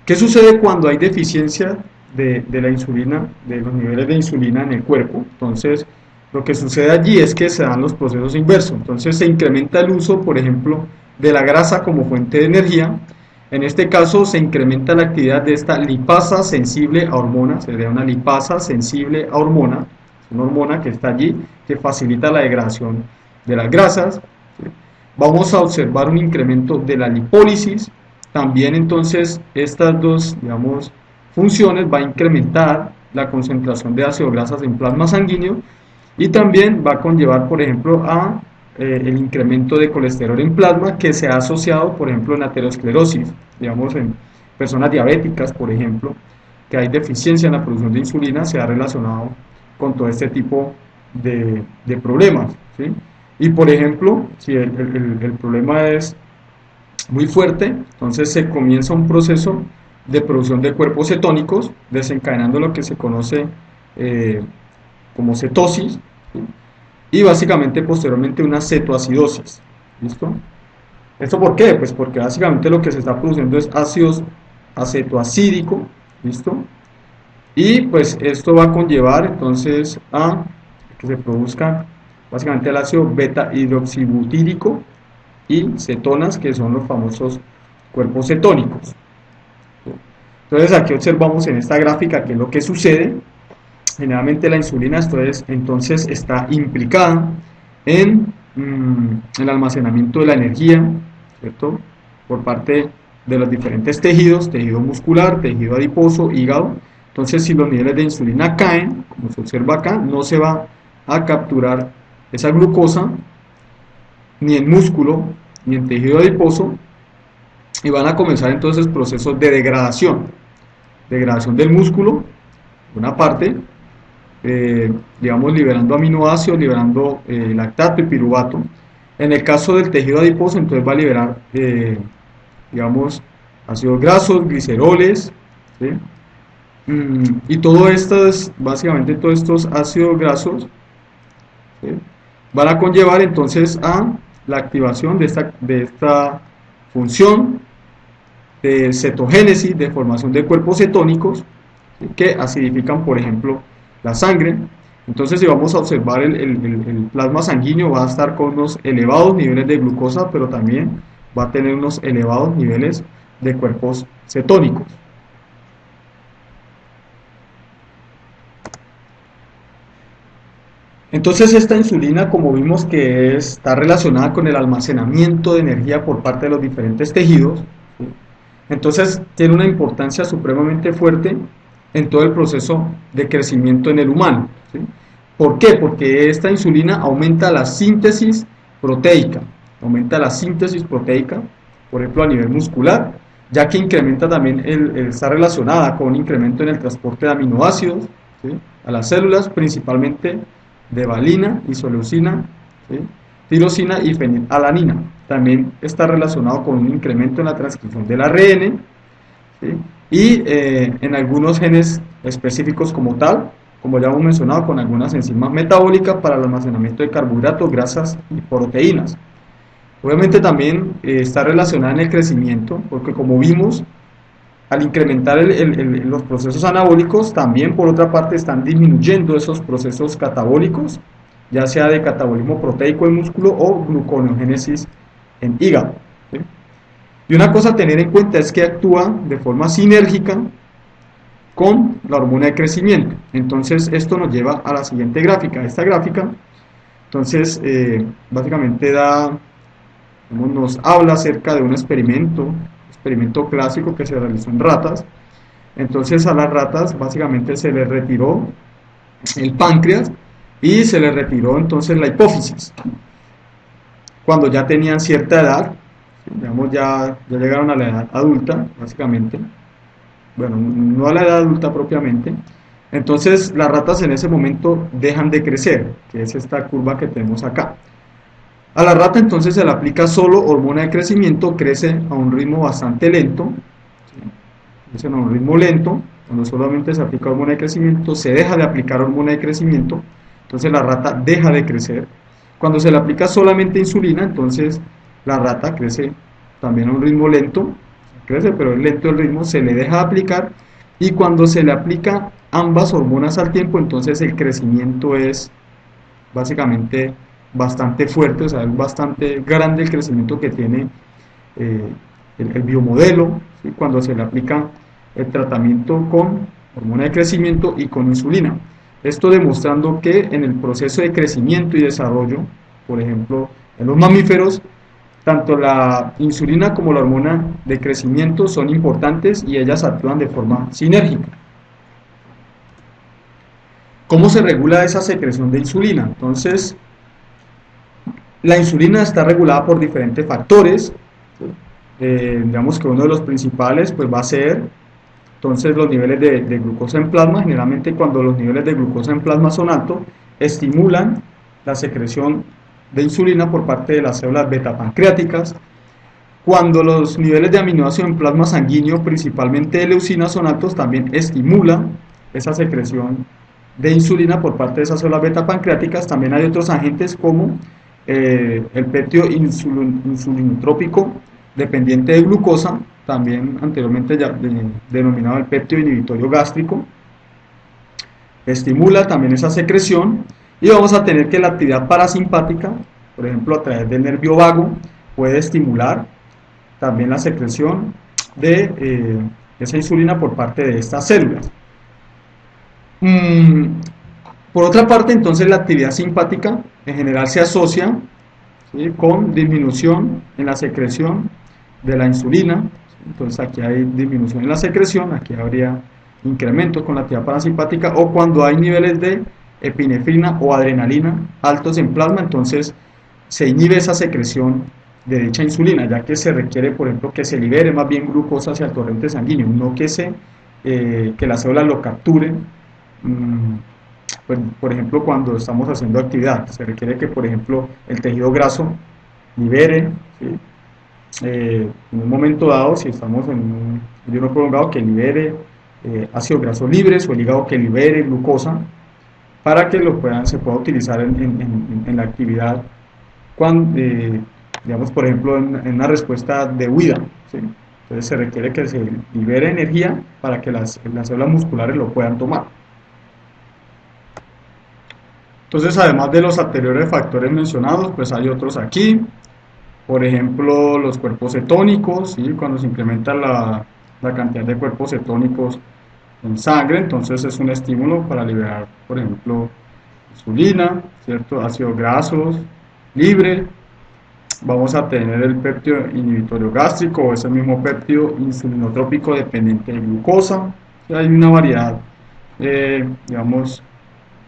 ¿Qué sucede cuando hay deficiencia de la insulina, de los niveles de insulina en el cuerpo? Entonces, lo que sucede allí es que se dan los procesos inversos. Entonces, se incrementa el uso, por ejemplo, de la grasa como fuente de energía. En este caso, se incrementa la actividad de esta lipasa sensible a hormona, sería una lipasa sensible a hormona, una hormona que está allí, que facilita la degradación de las grasas. Vamos a observar un incremento de la lipólisis. También entonces estas dos, digamos, funciones va a incrementar la concentración de ácido grasas en plasma sanguíneo y también va a conllevar, por ejemplo, a el incremento de colesterol en plasma que se ha asociado, por ejemplo, en aterosclerosis, digamos, en personas diabéticas, por ejemplo, que hay deficiencia en la producción de insulina, se ha relacionado con todo este tipo de problemas, ¿sí? Y, por ejemplo, si el problema es muy fuerte, entonces se comienza un proceso de producción de cuerpos cetónicos, desencadenando lo que se conoce como cetosis, ¿sí? Y básicamente posteriormente una cetoacidosis, ¿listo? ¿Esto por qué? Pues porque básicamente lo que se está produciendo es ácido acetoacídico, ¿listo? Y pues esto va a conllevar entonces a que se produzca básicamente el ácido beta hidroxibutírico y cetonas, que son los famosos cuerpos cetónicos. Entonces aquí observamos en esta gráfica qué es lo que sucede. Generalmente la insulina entonces está implicada en el almacenamiento de la energía, ¿cierto? Por parte de los diferentes tejidos, tejido muscular, tejido adiposo, hígado, Entonces, si los niveles de insulina caen, como se observa acá, no se va a capturar esa glucosa ni en músculo ni en tejido adiposo, y van a comenzar entonces procesos de degradación del músculo, una parte, digamos, liberando aminoácidos, liberando lactato y piruvato. En el caso del tejido adiposo, entonces va a liberar, digamos, ácidos grasos, gliceroles, ¿sí? Y todo esto es, básicamente todos estos ácidos grasos, ¿sí?, van a conllevar entonces a la activación de esta función de cetogénesis, de formación de cuerpos cetónicos, ¿sí?, que acidifican, por ejemplo, la sangre. Entonces, si vamos a observar el plasma sanguíneo, va a estar con unos elevados niveles de glucosa, pero también va a tener unos elevados niveles de cuerpos cetónicos. Entonces, esta insulina, como vimos que está relacionada con el almacenamiento de energía por parte de los diferentes tejidos, ¿sí?, entonces tiene una importancia supremamente fuerte en todo el proceso de crecimiento en el humano, ¿sí? ¿Por qué? Porque esta insulina aumenta la síntesis proteica, por ejemplo a nivel muscular, ya que incrementa también, está relacionada con un incremento en el transporte de aminoácidos, ¿sí?, a las células, principalmente de valina, isoleucina, ¿sí?, tirosina y fenilalanina. También está relacionado con un incremento en la transcripción del ARN, ¿sí?, y en algunos genes específicos como tal, como ya hemos mencionado, con algunas enzimas metabólicas para el almacenamiento de carbohidratos, grasas y proteínas. Obviamente también está relacionada en el crecimiento, porque como vimos, al incrementar los procesos anabólicos, también por otra parte están disminuyendo esos procesos catabólicos, ya sea de catabolismo proteico en músculo o gluconeogénesis en hígado, ¿sí? Y una cosa a tener en cuenta es que actúa de forma sinérgica con la hormona de crecimiento. Entonces esto nos lleva a la siguiente gráfica. Esta gráfica, entonces, básicamente nos habla acerca de un experimento clásico que se realizó en ratas. Entonces a las ratas básicamente se les retiró el páncreas y se les retiró entonces la hipófisis. Cuando ya tenían cierta edad, digamos ya llegaron a la edad adulta, básicamente, bueno, no a la edad adulta propiamente, entonces las ratas en ese momento dejan de crecer, que es esta curva que tenemos acá. A la rata entonces se le aplica solo hormona de crecimiento, crece a un ritmo bastante lento, ¿sí?, crece a un ritmo lento. Cuando solamente se aplica hormona de crecimiento, se deja de aplicar hormona de crecimiento, entonces la rata deja de crecer. Cuando se le aplica solamente insulina, entonces la rata crece también a un ritmo lento, crece pero es lento el ritmo, se le deja de aplicar, y cuando se le aplica ambas hormonas al tiempo, entonces el crecimiento es básicamente bastante fuerte, o sea, es bastante grande el crecimiento que tiene el biomodelo, ¿sí?, cuando se le aplica el tratamiento con hormona de crecimiento y con insulina. Esto demostrando que en el proceso de crecimiento y desarrollo, por ejemplo, en los mamíferos, tanto la insulina como la hormona de crecimiento son importantes y ellas actúan de forma sinérgica. ¿Cómo se regula esa secreción de insulina? Entonces, la insulina está regulada por diferentes factores, ¿sí? Digamos que uno de los principales pues va a ser entonces los niveles de glucosa en plasma. Generalmente cuando los niveles de glucosa en plasma son altos, estimulan la secreción de insulina por parte de las células beta pancreáticas. Cuando los niveles de aminoácidos en plasma sanguíneo, principalmente de leucina, son altos, también estimula esa secreción de insulina por parte de esas células beta pancreáticas. También hay otros agentes como el péptido insulinotrópico dependiente de glucosa, también anteriormente ya denominado el péptido inhibitorio gástrico, estimula también esa secreción. Y vamos a tener que la actividad parasimpática, por ejemplo a través del nervio vago, puede estimular también la secreción de esa insulina por parte de estas células. Por otra parte, entonces la actividad simpática en general se asocia, ¿sí?, con disminución en la secreción de la insulina. Entonces aquí hay disminución en la secreción, aquí habría incrementos con la actividad parasimpática, o cuando hay niveles de epinefrina o adrenalina altos en plasma, entonces se inhibe esa secreción de dicha insulina, ya que se requiere, por ejemplo, que se libere más bien glucosa hacia el torrente sanguíneo, no que las células lo capturen. Pues, por ejemplo, cuando estamos haciendo actividad, se requiere que, por ejemplo, el tejido graso libere, ¿sí? En un momento dado, si estamos en un ayuno prolongado, que libere ácidos grasos libres, o el hígado que libere glucosa, para que se pueda utilizar en la actividad, cuando, digamos, por ejemplo, en una respuesta de huida, ¿sí? Entonces se requiere que se libere energía para que las células musculares lo puedan tomar. Entonces, además de los anteriores factores mencionados, pues hay otros aquí. Por ejemplo, los cuerpos cetónicos, ¿sí? Cuando se incrementa la cantidad de cuerpos cetónicos en sangre, entonces es un estímulo para liberar, por ejemplo, insulina, ¿cierto? Ácidos grasos libres. Vamos a tener el péptido inhibitorio gástrico, o ese mismo péptido insulinotrópico dependiente de glucosa. Hay una variedad, digamos,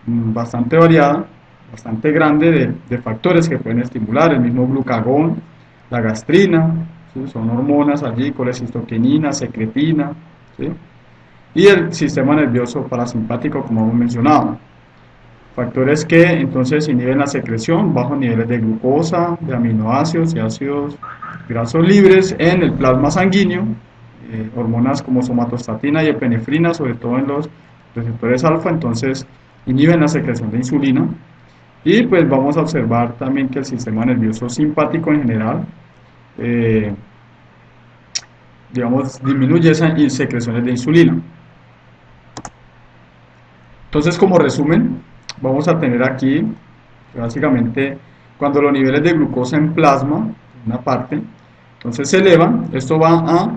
bastante variada, bastante grande de factores que pueden estimular, el mismo glucagón, la gastrina, ¿sí? Son hormonas allí, colecistoquinina, secretina, ¿sí? Y el sistema nervioso parasimpático, como hemos mencionado. Factores que entonces inhiben la secreción, bajos niveles de glucosa, de aminoácidos y ácidos grasos libres en el plasma sanguíneo, hormonas como somatostatina y epinefrina, sobre todo en los receptores alfa, entonces inhiben la secreción de insulina. Y pues vamos a observar también que el sistema nervioso simpático en general, digamos, disminuye esas secreciones de insulina. Entonces, como resumen, vamos a tener aquí, básicamente, cuando los niveles de glucosa en plasma, una parte, entonces se elevan, esto va a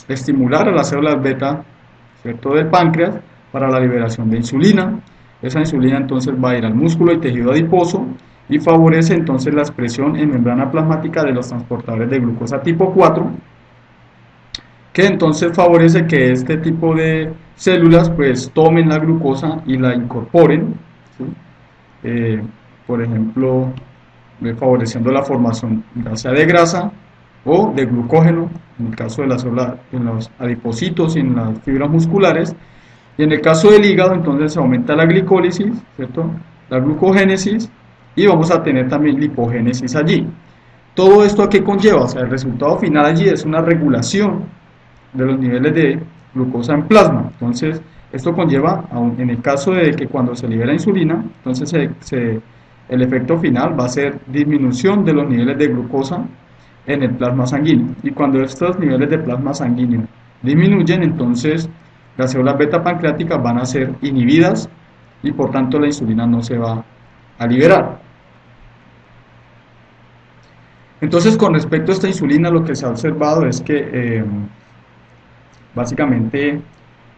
estimular a las células beta, ¿cierto?, del páncreas para la liberación de insulina. Esa insulina entonces va a ir al músculo y tejido adiposo y favorece entonces la expresión en membrana plasmática de los transportadores de glucosa tipo 4, que entonces favorece que este tipo de células pues tomen la glucosa y la incorporen, ¿sí? Por ejemplo, favoreciendo la formación ya sea de grasa o de glucógeno, en el caso de las células, en los adipocitos y en las fibras musculares. Y en el caso del hígado, entonces se aumenta la glicólisis, ¿cierto?, la glucogénesis, y vamos a tener también lipogénesis allí. Todo esto ¿a qué conlleva? O sea, el resultado final allí es una regulación de los niveles de glucosa en plasma. Entonces, esto conlleva, en el caso de que cuando se libera insulina, entonces el efecto final va a ser disminución de los niveles de glucosa en el plasma sanguíneo. Y cuando estos niveles de plasma sanguíneo disminuyen, entonces las células beta pancreáticas van a ser inhibidas y por tanto la insulina no se va a liberar. Entonces, con respecto a esta insulina, lo que se ha observado es que básicamente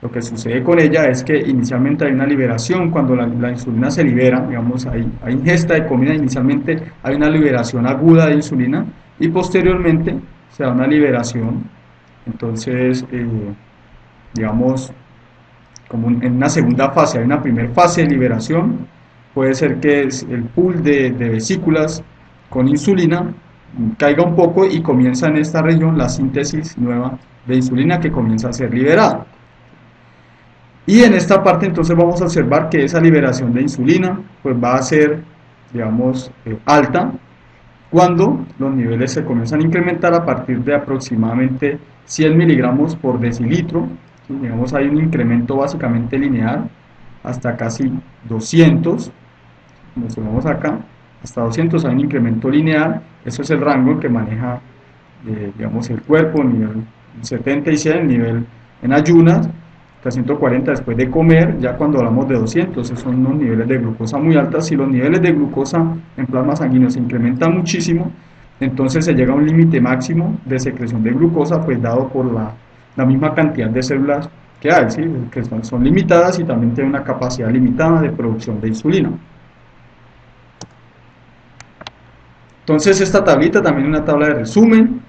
lo que sucede con ella es que inicialmente hay una liberación. Cuando la insulina se libera, digamos, hay ingesta de comida, inicialmente hay una liberación aguda de insulina y posteriormente se da una liberación, entonces, digamos, como en una segunda fase. Hay una primera fase de liberación, puede ser que el pool de vesículas con insulina caiga un poco y comienza en esta región la síntesis nueva de insulina que comienza a ser liberada. Y en esta parte entonces vamos a observar que esa liberación de insulina pues va a ser, digamos, alta cuando los niveles se comienzan a incrementar a partir de aproximadamente 100 miligramos por decilitro. Digamos, hay un incremento básicamente lineal hasta casi 200, como vemos acá, hasta 200 hay un incremento lineal. Eso es el rango en que maneja, digamos, el cuerpo, nivel 70 y 100, nivel en ayunas, hasta 140 después de comer. Ya cuando hablamos de 200, esos son unos niveles de glucosa muy altos. Si los niveles de glucosa en plasma sanguíneo se incrementan muchísimo, entonces se llega a un límite máximo de secreción de glucosa, pues dado por la misma cantidad de células que hay, ¿sí?, que son limitadas, y también tiene una capacidad limitada de producción de insulina. Entonces esta tablita también es una tabla de resumen,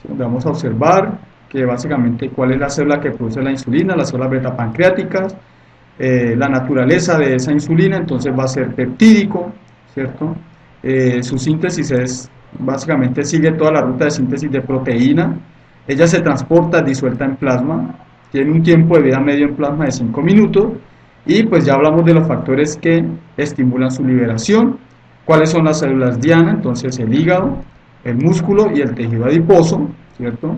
¿sí?, donde vamos a observar que básicamente cuál es la célula que produce la insulina, las células beta pancreáticas, la naturaleza de esa insulina, entonces va a ser peptídico, ¿cierto? Su síntesis es, básicamente sigue toda la ruta de síntesis de proteína, ella se transporta disuelta en plasma, tiene un tiempo de vida medio en plasma de 5 minutos, y pues ya hablamos de los factores que estimulan su liberación, cuáles son las células diana, entonces el hígado, el músculo y el tejido adiposo, ¿cierto?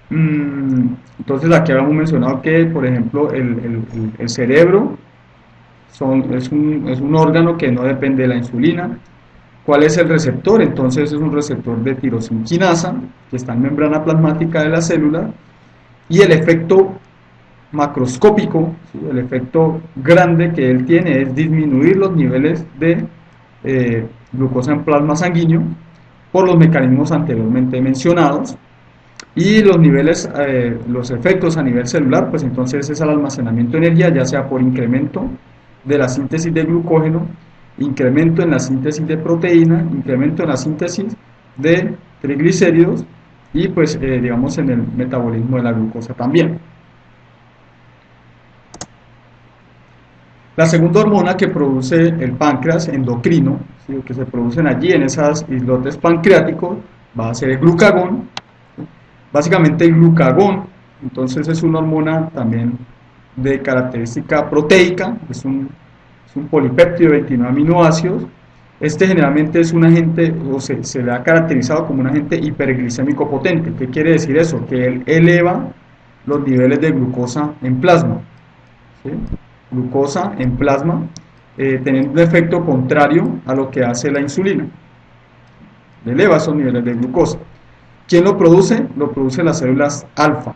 Entonces aquí habíamos mencionado que, por ejemplo, el cerebro es un órgano que no depende de la insulina. ¿Cuál es el receptor? Entonces es un receptor de tirosinquinasa que está en membrana plasmática de la célula, y el efecto macroscópico, ¿sí? El efecto grande que él tiene es disminuir los niveles de glucosa en plasma sanguíneo por los mecanismos anteriormente mencionados. Y los niveles, los efectos a nivel celular, pues entonces es el almacenamiento de energía, ya sea por incremento de la síntesis de glucógeno, incremento en la síntesis de proteína, incremento en la síntesis de triglicéridos y pues digamos en el metabolismo de la glucosa también. La segunda hormona que produce el páncreas endocrino, ¿sí? Que se producen allí en esos islotes pancreáticos, va a ser el glucagón. Básicamente el glucagón, entonces es una hormona también de característica proteica, es un polipéptido de 29 aminoácidos. Este generalmente es un agente, o se le ha caracterizado como un agente hiperglicémico potente. ¿Qué quiere decir eso? Que él eleva los niveles de glucosa en plasma, ¿sí? Glucosa en plasma, teniendo un efecto contrario a lo que hace la insulina. Eleva esos niveles de glucosa. ¿Quién lo produce? Lo producen las células alfa,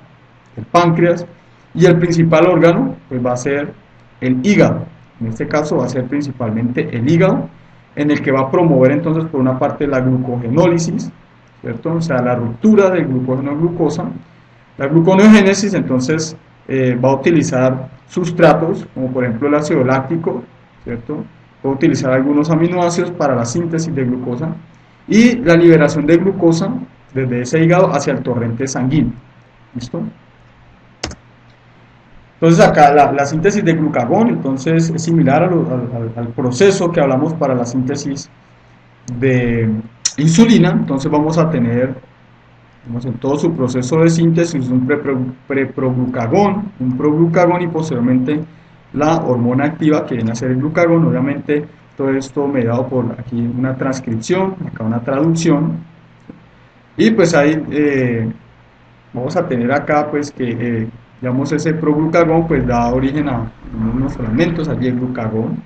el páncreas, y el principal órgano pues va a ser el hígado. En este caso va a ser principalmente el hígado, en el que va a promover entonces por una parte la glucogenólisis, ¿cierto? O sea, la ruptura del glucógeno en glucosa. La gluconeogénesis entonces va a utilizar sustratos, como por ejemplo el ácido láctico, ¿cierto? Va a utilizar algunos aminoácidos para la síntesis de glucosa, y la liberación de glucosa desde ese hígado hacia el torrente sanguíneo. ¿Listo? Entonces acá la síntesis de glucagón entonces es similar al proceso que hablamos para la síntesis de insulina. Entonces vamos a tener en todo su proceso de síntesis un preproglucagón, un proglucagón y posteriormente la hormona activa que viene a ser el glucagón. Obviamente todo esto mediado por aquí una transcripción, acá una traducción. Y pues ahí vamos a tener acá pues que digamos ese proglucagón pues da origen a unos fragmentos, allí el glucagón.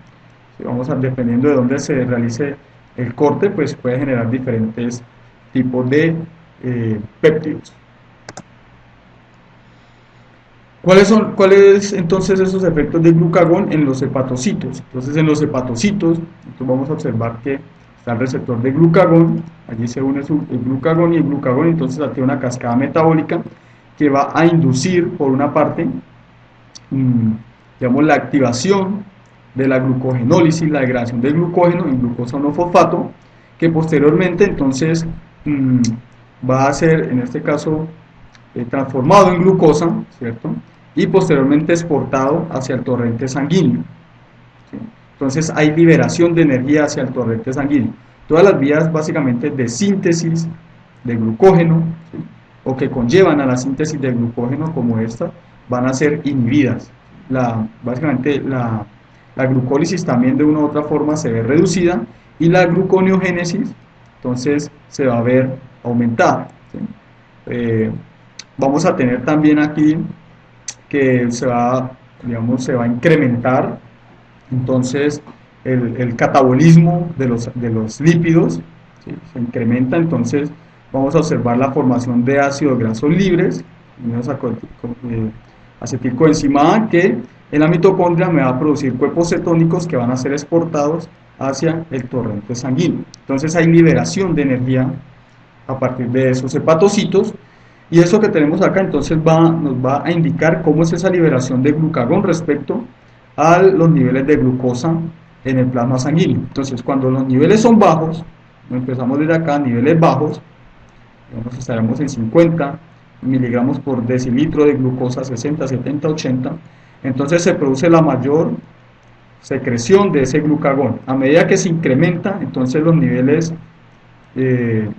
Vamos a, dependiendo de dónde se realice el corte, pues puede generar diferentes tipos de péptidos. ¿Cuáles entonces esos efectos de glucagón en los hepatocitos? Entonces en los hepatocitos vamos a observar que está el receptor de glucagón, allí se une el glucagón y el glucagón, entonces activa una cascada metabólica que va a inducir por una parte digamos la activación de la glucogenólisis, la degradación del glucógeno en glucosa 1-fosfato, que posteriormente entonces va a ser en este caso transformado en glucosa, ¿cierto? Y posteriormente exportado hacia el torrente sanguíneo, ¿sí? Entonces hay liberación de energía hacia el torrente sanguíneo. Todas las vías básicamente de síntesis de glucógeno, ¿sí? O que conllevan a la síntesis de glucógeno como esta, van a ser inhibidas. Básicamente la glucólisis también de una u otra forma se ve reducida, y la gluconeogénesis entonces se va a ver aumentada, ¿sí? Vamos a tener también aquí que se va a incrementar entonces el catabolismo de los lípidos, ¿sí? Se incrementa, entonces vamos a observar la formación de ácidos grasos libres, acetilcoenzima A, que en la mitocondria me va a producir cuerpos cetónicos que van a ser exportados hacia el torrente sanguíneo. Entonces hay liberación de energía a partir de esos hepatocitos, y eso que tenemos acá entonces nos va a indicar cómo es esa liberación de glucagón respecto a los niveles de glucosa en el plasma sanguíneo. Entonces cuando los niveles son bajos, empezamos desde acá, niveles bajos, digamos, estaremos en 50 miligramos por decilitro de glucosa, 60, 70, 80, entonces se produce la mayor secreción de ese glucagón. A medida que se incrementa, entonces los niveles de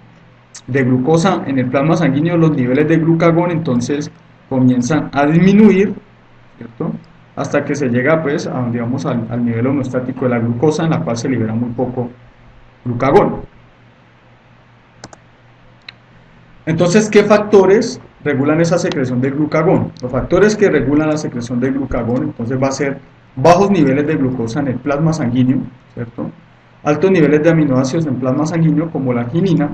glucosa en el plasma sanguíneo, los niveles de glucagón entonces comienzan a disminuir, ¿cierto? Hasta que se llega pues a, digamos, al nivel homeostático de la glucosa, en la cual se libera muy poco glucagón. Entonces, ¿qué factores regulan esa secreción de glucagón? Los factores que regulan la secreción de glucagón, entonces va a ser bajos niveles de glucosa en el plasma sanguíneo, ¿cierto? Altos niveles de aminoácidos en plasma sanguíneo, como la arginina.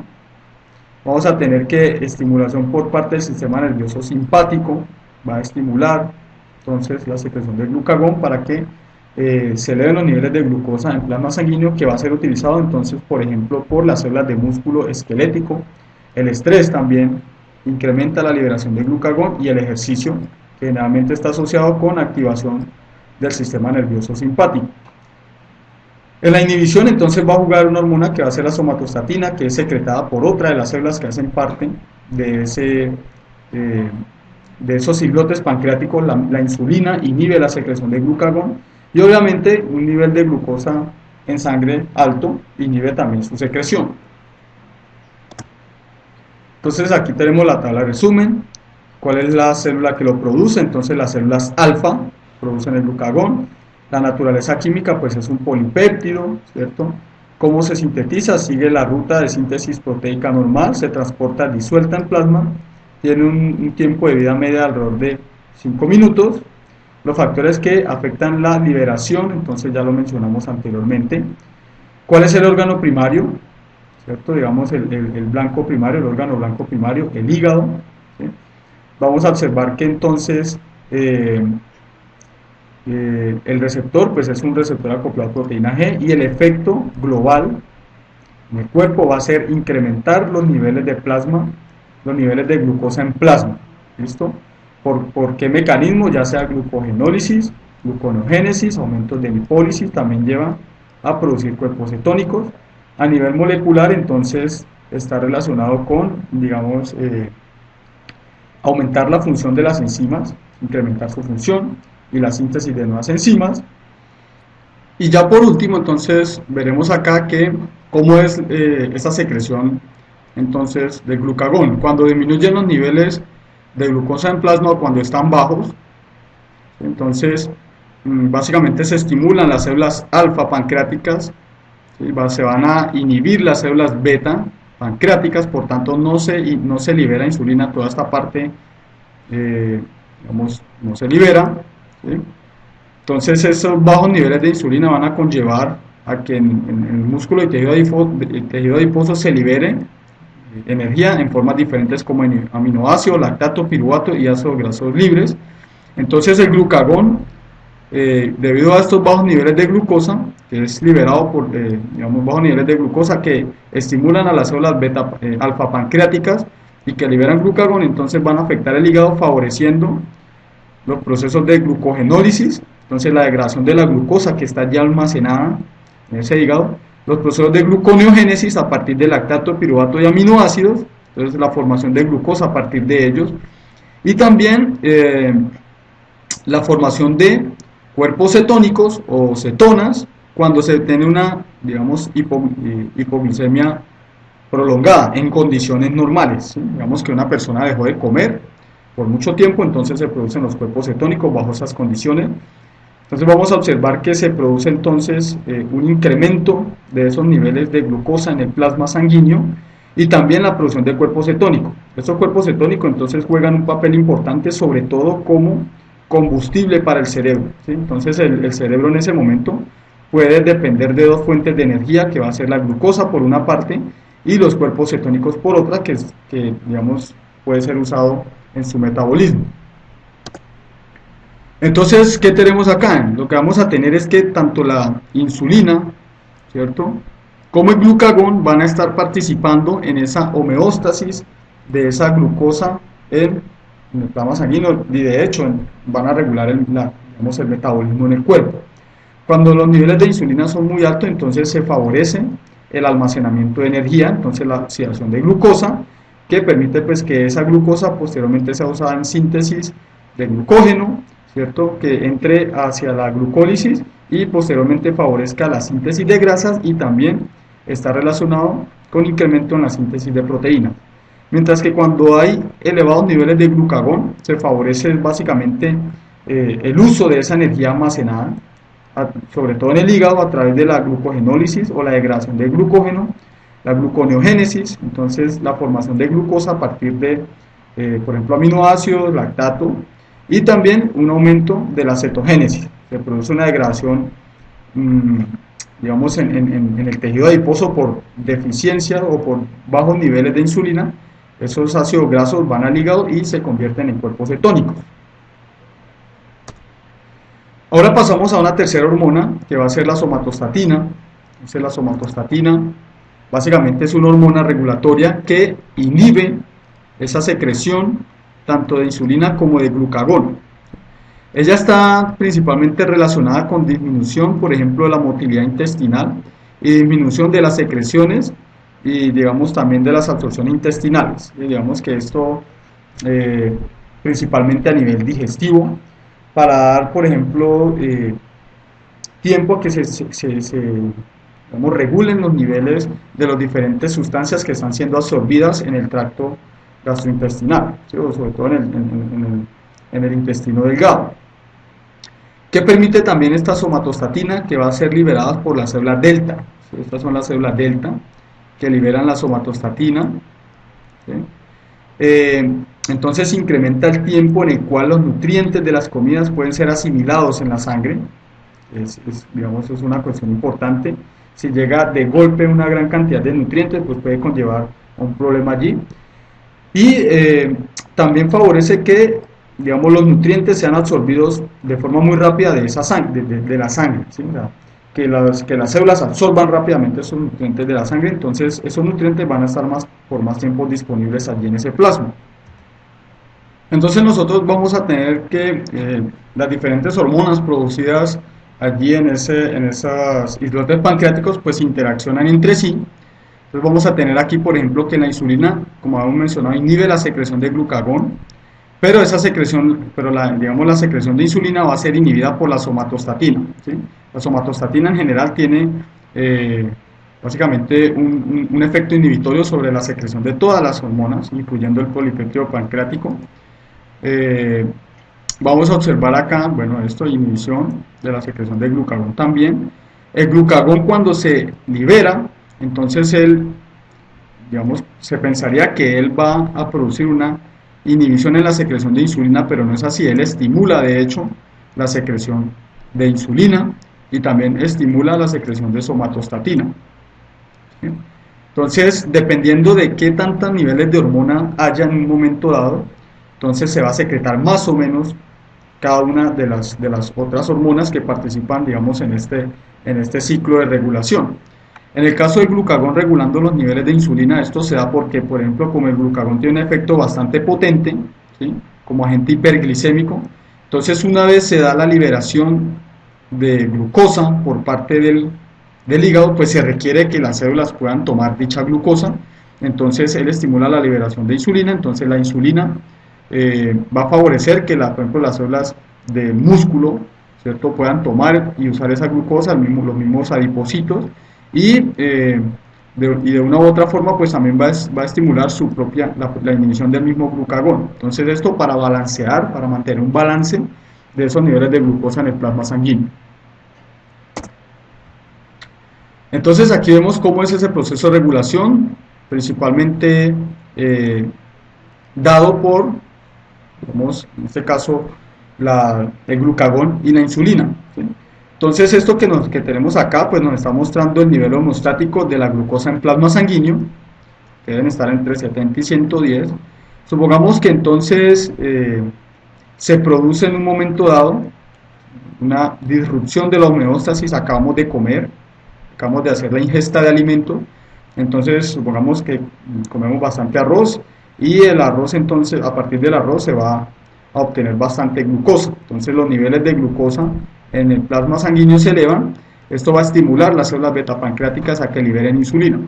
Vamos a tener que estimulación por parte del sistema nervioso simpático, va a estimular entonces la secreción de glucagón para que se eleven los niveles de glucosa en plasma sanguíneo, que va a ser utilizado entonces, por ejemplo, por las células de músculo esquelético. El estrés también incrementa la liberación de glucagón, y el ejercicio, que generalmente está asociado con activación del sistema nervioso simpático. En la inhibición entonces va a jugar una hormona que va a ser la somatostatina, que es secretada por otra de las células que hacen parte de esos islotes pancreáticos. La insulina inhibe la secreción de glucagón, y obviamente un nivel de glucosa en sangre alto inhibe también su secreción. Entonces aquí tenemos la tabla de resumen. ¿Cuál es la célula que lo produce? Entonces las células alfa producen el glucagón. La naturaleza química pues es un polipéptido, ¿cierto? ¿Cómo se sintetiza? Sigue la ruta de síntesis proteica normal, se transporta disuelta en plasma, tiene un tiempo de vida media de alrededor de 5 minutos. Los factores que afectan la liberación, entonces ya lo mencionamos anteriormente. ¿Cuál es el órgano primario? ¿Cierto? Digamos el blanco primario, el órgano blanco primario, el hígado, ¿sí? Vamos a observar que entonces el receptor pues es un receptor acoplado a proteína G, y el efecto global en el cuerpo va a ser incrementar los niveles de plasma, los niveles de glucosa en plasma. ¿Listo? ¿Por qué mecanismo? Ya sea glucogenólisis, gluconeogénesis, aumentos de lipólisis, también lleva a producir cuerpos cetónicos. A nivel molecular, entonces, está relacionado con, digamos, aumentar la función de las enzimas, incrementar su función y la síntesis de nuevas enzimas. Y ya por último, entonces, veremos acá que cómo es esa secreción, entonces, del glucagón. Cuando disminuyen los niveles de glucosa en plasma, o cuando están bajos, entonces, básicamente se estimulan las células alfa pancreáticas, se van a inhibir las células beta pancreáticas, por tanto no se libera insulina, toda esta parte digamos, no se libera, ¿sí? Entonces esos bajos niveles de insulina van a conllevar a que en el músculo y tejido adiposo se libere energía en formas diferentes, como aminoácidos, lactato, piruvato y ácidos grasos libres. Entonces el glucagón, debido a estos bajos niveles de glucosa, que es liberado por digamos, bajos niveles de glucosa que estimulan a las células beta alfa pancreáticas y que liberan glucagón, entonces van a afectar el hígado, favoreciendo los procesos de glucogenólisis, entonces la degradación de la glucosa que está ya almacenada en ese hígado, los procesos de gluconeogénesis a partir de lactato, piruvato y aminoácidos, entonces la formación de glucosa a partir de ellos, y también la formación de cuerpos cetónicos o cetonas cuando se tiene una, digamos, hipoglicemia prolongada en condiciones normales, ¿sí? Digamos que una persona dejó de comer por mucho tiempo, entonces se producen los cuerpos cetónicos bajo esas condiciones. Entonces vamos a observar que se produce entonces un incremento de esos niveles de glucosa en el plasma sanguíneo, y también la producción de cuerpos cetónicos. Estos cuerpos cetónicos entonces juegan un papel importante, sobre todo como combustible para el cerebro, ¿sí? Entonces el cerebro en ese momento puede depender de dos fuentes de energía, que va a ser la glucosa por una parte y los cuerpos cetónicos por otra, que digamos puede ser usado en su metabolismo. Entonces, ¿qué tenemos acá? Lo que vamos a tener es que tanto la insulina, ¿cierto?, como el glucagón van a estar participando en esa homeostasis de esa glucosa en el plasma sanguíneo, y de hecho van a regular digamos, el metabolismo en el cuerpo. Cuando los niveles de insulina son muy altos, entonces se favorece el almacenamiento de energía, entonces la oxidación de glucosa, que permite pues que esa glucosa posteriormente sea usada en síntesis de glucógeno, ¿cierto? Que entre hacia la glucólisis y posteriormente favorezca la síntesis de grasas y también está relacionado con incremento en la síntesis de proteínas. Mientras que cuando hay elevados niveles de glucagón, se favorece básicamente el uso de esa energía almacenada, sobre todo en el hígado, a través de la glucogenólisis o la degradación de glucógeno, la gluconeogénesis, entonces la formación de glucosa a partir de, por ejemplo, aminoácidos, lactato, y también un aumento de la cetogénesis. Se produce una degradación, digamos, en el tejido adiposo por deficiencia o por bajos niveles de insulina. Esos ácidos grasos van al hígado y se convierten en cuerpos cetónicos. Ahora pasamos a una tercera hormona que va a ser la somatostatina. Entonces la somatostatina básicamente es una hormona regulatoria que inhibe esa secreción tanto de insulina como de glucagón. Ella está principalmente relacionada con disminución, por ejemplo, de la motilidad intestinal y disminución de las secreciones y digamos también de las absorciones intestinales. Y digamos que esto principalmente a nivel digestivo, para dar, por ejemplo, tiempo a que digamos, regulen los niveles de las diferentes sustancias que están siendo absorbidas en el tracto gastrointestinal, ¿sí? O sobre todo en el intestino delgado. ¿Qué permite también esta somatostatina? Que va a ser liberada por las células delta. ¿Sí? Estas son las células delta que liberan la somatostatina. ¿Sí? Entonces incrementa el tiempo en el cual los nutrientes de las comidas pueden ser asimilados en la sangre. Digamos, es una cuestión importante. Si llega de golpe una gran cantidad de nutrientes, pues puede conllevar a un problema allí. Y también favorece que, digamos, los nutrientes sean absorbidos de forma muy rápida de esa sangre, de la sangre, ¿sí? O sea, que las células absorban rápidamente esos nutrientes de la sangre, entonces esos nutrientes van a estar por más tiempo disponibles allí en ese plasma. Entonces nosotros vamos a tener que las diferentes hormonas producidas allí en esas islotes pancreáticos pues interaccionan entre sí. Entonces vamos a tener aquí, por ejemplo, que la insulina, como hemos mencionado, inhibe la secreción de glucagón, pero esa secreción, digamos, la secreción de insulina va a ser inhibida por la somatostatina, ¿sí? La somatostatina en general tiene básicamente un efecto inhibitorio sobre la secreción de todas las hormonas, incluyendo el polipéptido pancreático. Vamos a observar acá, bueno, esto de inhibición de la secreción de glucagón también. El glucagón cuando se libera, entonces digamos, se pensaría que él va a producir una inhibición en la secreción de insulina, pero no es así. Él estimula, de hecho, la secreción de insulina y también estimula la secreción de somatostatina. ¿Sí? Entonces, dependiendo de qué tantos niveles de hormona haya en un momento dado, entonces se va a secretar más o menos cada una de las otras hormonas que participan, digamos, en este ciclo de regulación. En el caso del glucagón regulando los niveles de insulina, esto se da porque, por ejemplo, como el glucagón tiene un efecto bastante potente, ¿sí? Como agente hiperglicémico, entonces una vez se da la liberación de glucosa por parte del hígado, pues se requiere que las células puedan tomar dicha glucosa, entonces él estimula la liberación de insulina, entonces la insulina va a favorecer que, por ejemplo, las células del músculo, ¿cierto?, puedan tomar y usar esa glucosa, los mismos adipocitos, y de una u otra forma pues también va a estimular la inhibición del mismo glucagón. Entonces esto para balancear, para mantener un balance de esos niveles de glucosa en el plasma sanguíneo. Entonces aquí vemos cómo es ese proceso de regulación, principalmente dado por, digamos, en este caso, el glucagón y la insulina, ¿sí? Entonces esto que tenemos acá pues nos está mostrando el nivel homostático de la glucosa en plasma sanguíneo, que deben estar entre 70 y 110. Supongamos que entonces se produce en un momento dado una disrupción de la homeostasis, acabamos de comer, acabamos de hacer la ingesta de alimento, entonces supongamos que comemos bastante arroz y el arroz, entonces a partir del arroz se va a obtener bastante glucosa, entonces los niveles de glucosa en el plasma sanguíneo se elevan, esto va a estimular las células beta pancreáticas a que liberen insulina.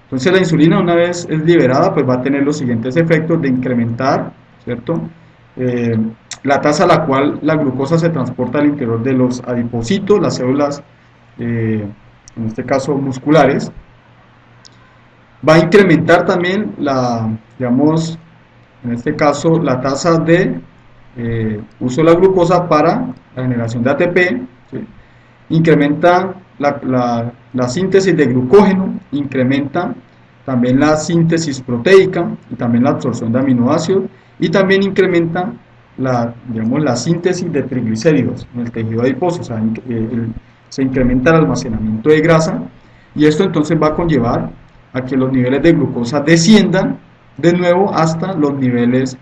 Entonces la insulina, una vez es liberada, pues va a tener los siguientes efectos de incrementar, ¿cierto? Eh, la tasa a la cual la glucosa se transporta al interior de los adipocitos, las células, en este caso musculares. Va a incrementar también digamos, en este caso, la tasa de uso de la glucosa para la generación de ATP, ¿sí? Incrementa la síntesis de glucógeno, incrementa también la síntesis proteica y también la absorción de aminoácidos, y también incrementa digamos, la síntesis de triglicéridos en el tejido adiposo, o sea, se incrementa el almacenamiento de grasa, y esto entonces va a conllevar a que los niveles de glucosa desciendan de nuevo hasta los niveles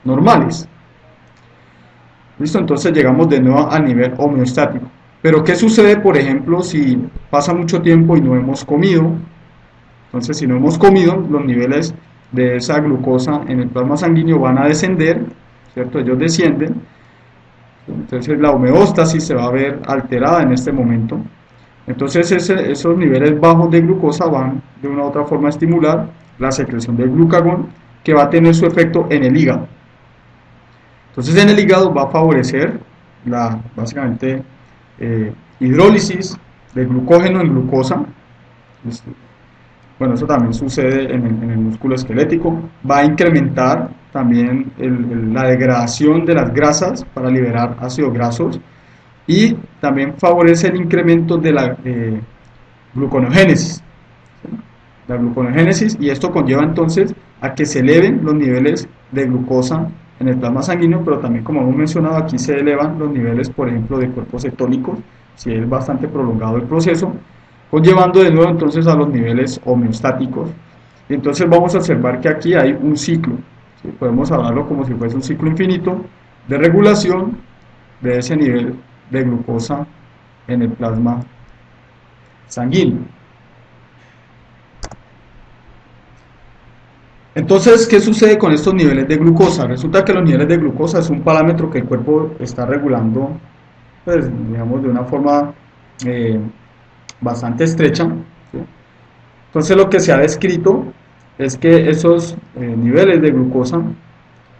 normales. ¿Listo? Entonces llegamos de nuevo al nivel homeostático. Pero ¿qué sucede, por ejemplo, si pasa mucho tiempo y no hemos comido? Entonces, si no hemos comido, los niveles de esa glucosa en el plasma sanguíneo van a descender, ¿cierto? Ellos descienden. Entonces la homeostasis se va a ver alterada en este momento. Entonces esos niveles bajos de glucosa van de una u otra forma a estimular la secreción del glucagón, que va a tener su efecto en el hígado. Entonces en el hígado va a favorecer básicamente hidrólisis de glucógeno en glucosa. Bueno, eso también sucede en el músculo esquelético. Va a incrementar también la degradación de las grasas para liberar ácidos grasos, y también favorece el incremento de la gluconeogénesis. La gluconeogénesis, y esto conlleva entonces a que se eleven los niveles de glucosa en el plasma sanguíneo, pero también, como hemos mencionado, aquí se elevan los niveles, por ejemplo, de cuerpos cetónicos, si es bastante prolongado el proceso, conllevando de nuevo entonces a los niveles homeostáticos. Entonces vamos a observar que aquí hay un ciclo, ¿sí? Podemos hablarlo como si fuese un ciclo infinito de regulación de ese nivel de glucosa en el plasma sanguíneo. Entonces, ¿qué sucede con estos niveles de glucosa? Resulta que los niveles de glucosa es un parámetro que el cuerpo está regulando, pues, digamos, de una forma bastante estrecha, ¿sí? Entonces, lo que se ha descrito es que esos niveles de glucosa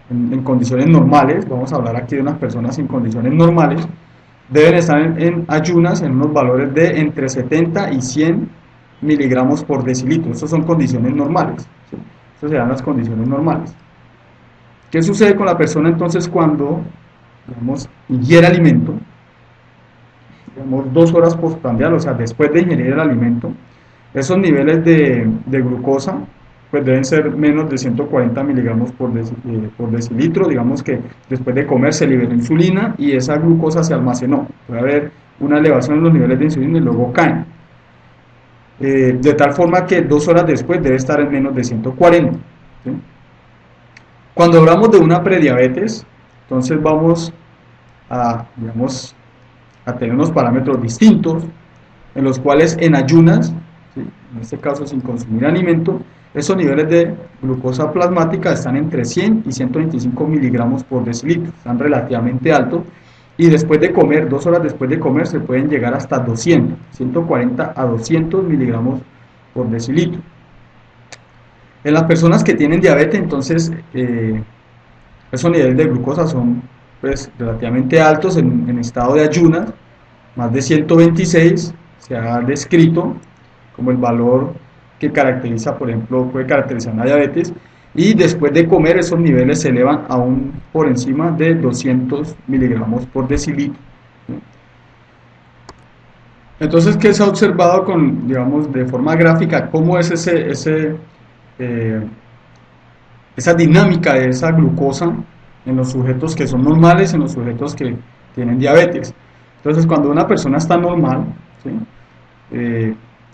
en condiciones normales, vamos a hablar aquí de unas personas en condiciones normales, deben estar en ayunas en unos valores de entre 70 y 100 miligramos por decilitro. Estas son condiciones normales, ¿sí? Estas serán las condiciones normales. ¿Qué sucede con la persona entonces cuando, digamos, ingiere alimento? Digamos, 2 horas postprandial, o sea, después de ingerir el alimento, esos niveles de glucosa pues deben ser menos de 140 miligramos por decilitro. Digamos que después de comer se liberó insulina y esa glucosa se almacenó. Puede haber una elevación en los niveles de insulina y luego caen. De tal forma que 2 horas después debe estar en menos de 140. ¿Sí? Cuando hablamos de una prediabetes, entonces vamos digamos, a tener unos parámetros distintos, en los cuales en ayunas, ¿sí? En este caso sin consumir alimento, esos niveles de glucosa plasmática están entre 100 y 125 miligramos por decilitro, están relativamente altos, y después de comer, 2 horas después de comer, se pueden llegar hasta 200, 140 a 200 miligramos por decilitro. En las personas que tienen diabetes, entonces, esos niveles de glucosa son pues relativamente altos en estado de ayunas, más de 126 se ha descrito como el valor que caracteriza, por ejemplo, puede caracterizar una diabetes, y después de comer esos niveles se elevan aún por encima de 200 miligramos por decilitro. Entonces, ¿qué se ha observado digamos, de forma gráfica? ¿Cómo es esa dinámica de esa glucosa en los sujetos que son normales, en los sujetos que tienen diabetes? Entonces, cuando una persona está normal, ¿sí?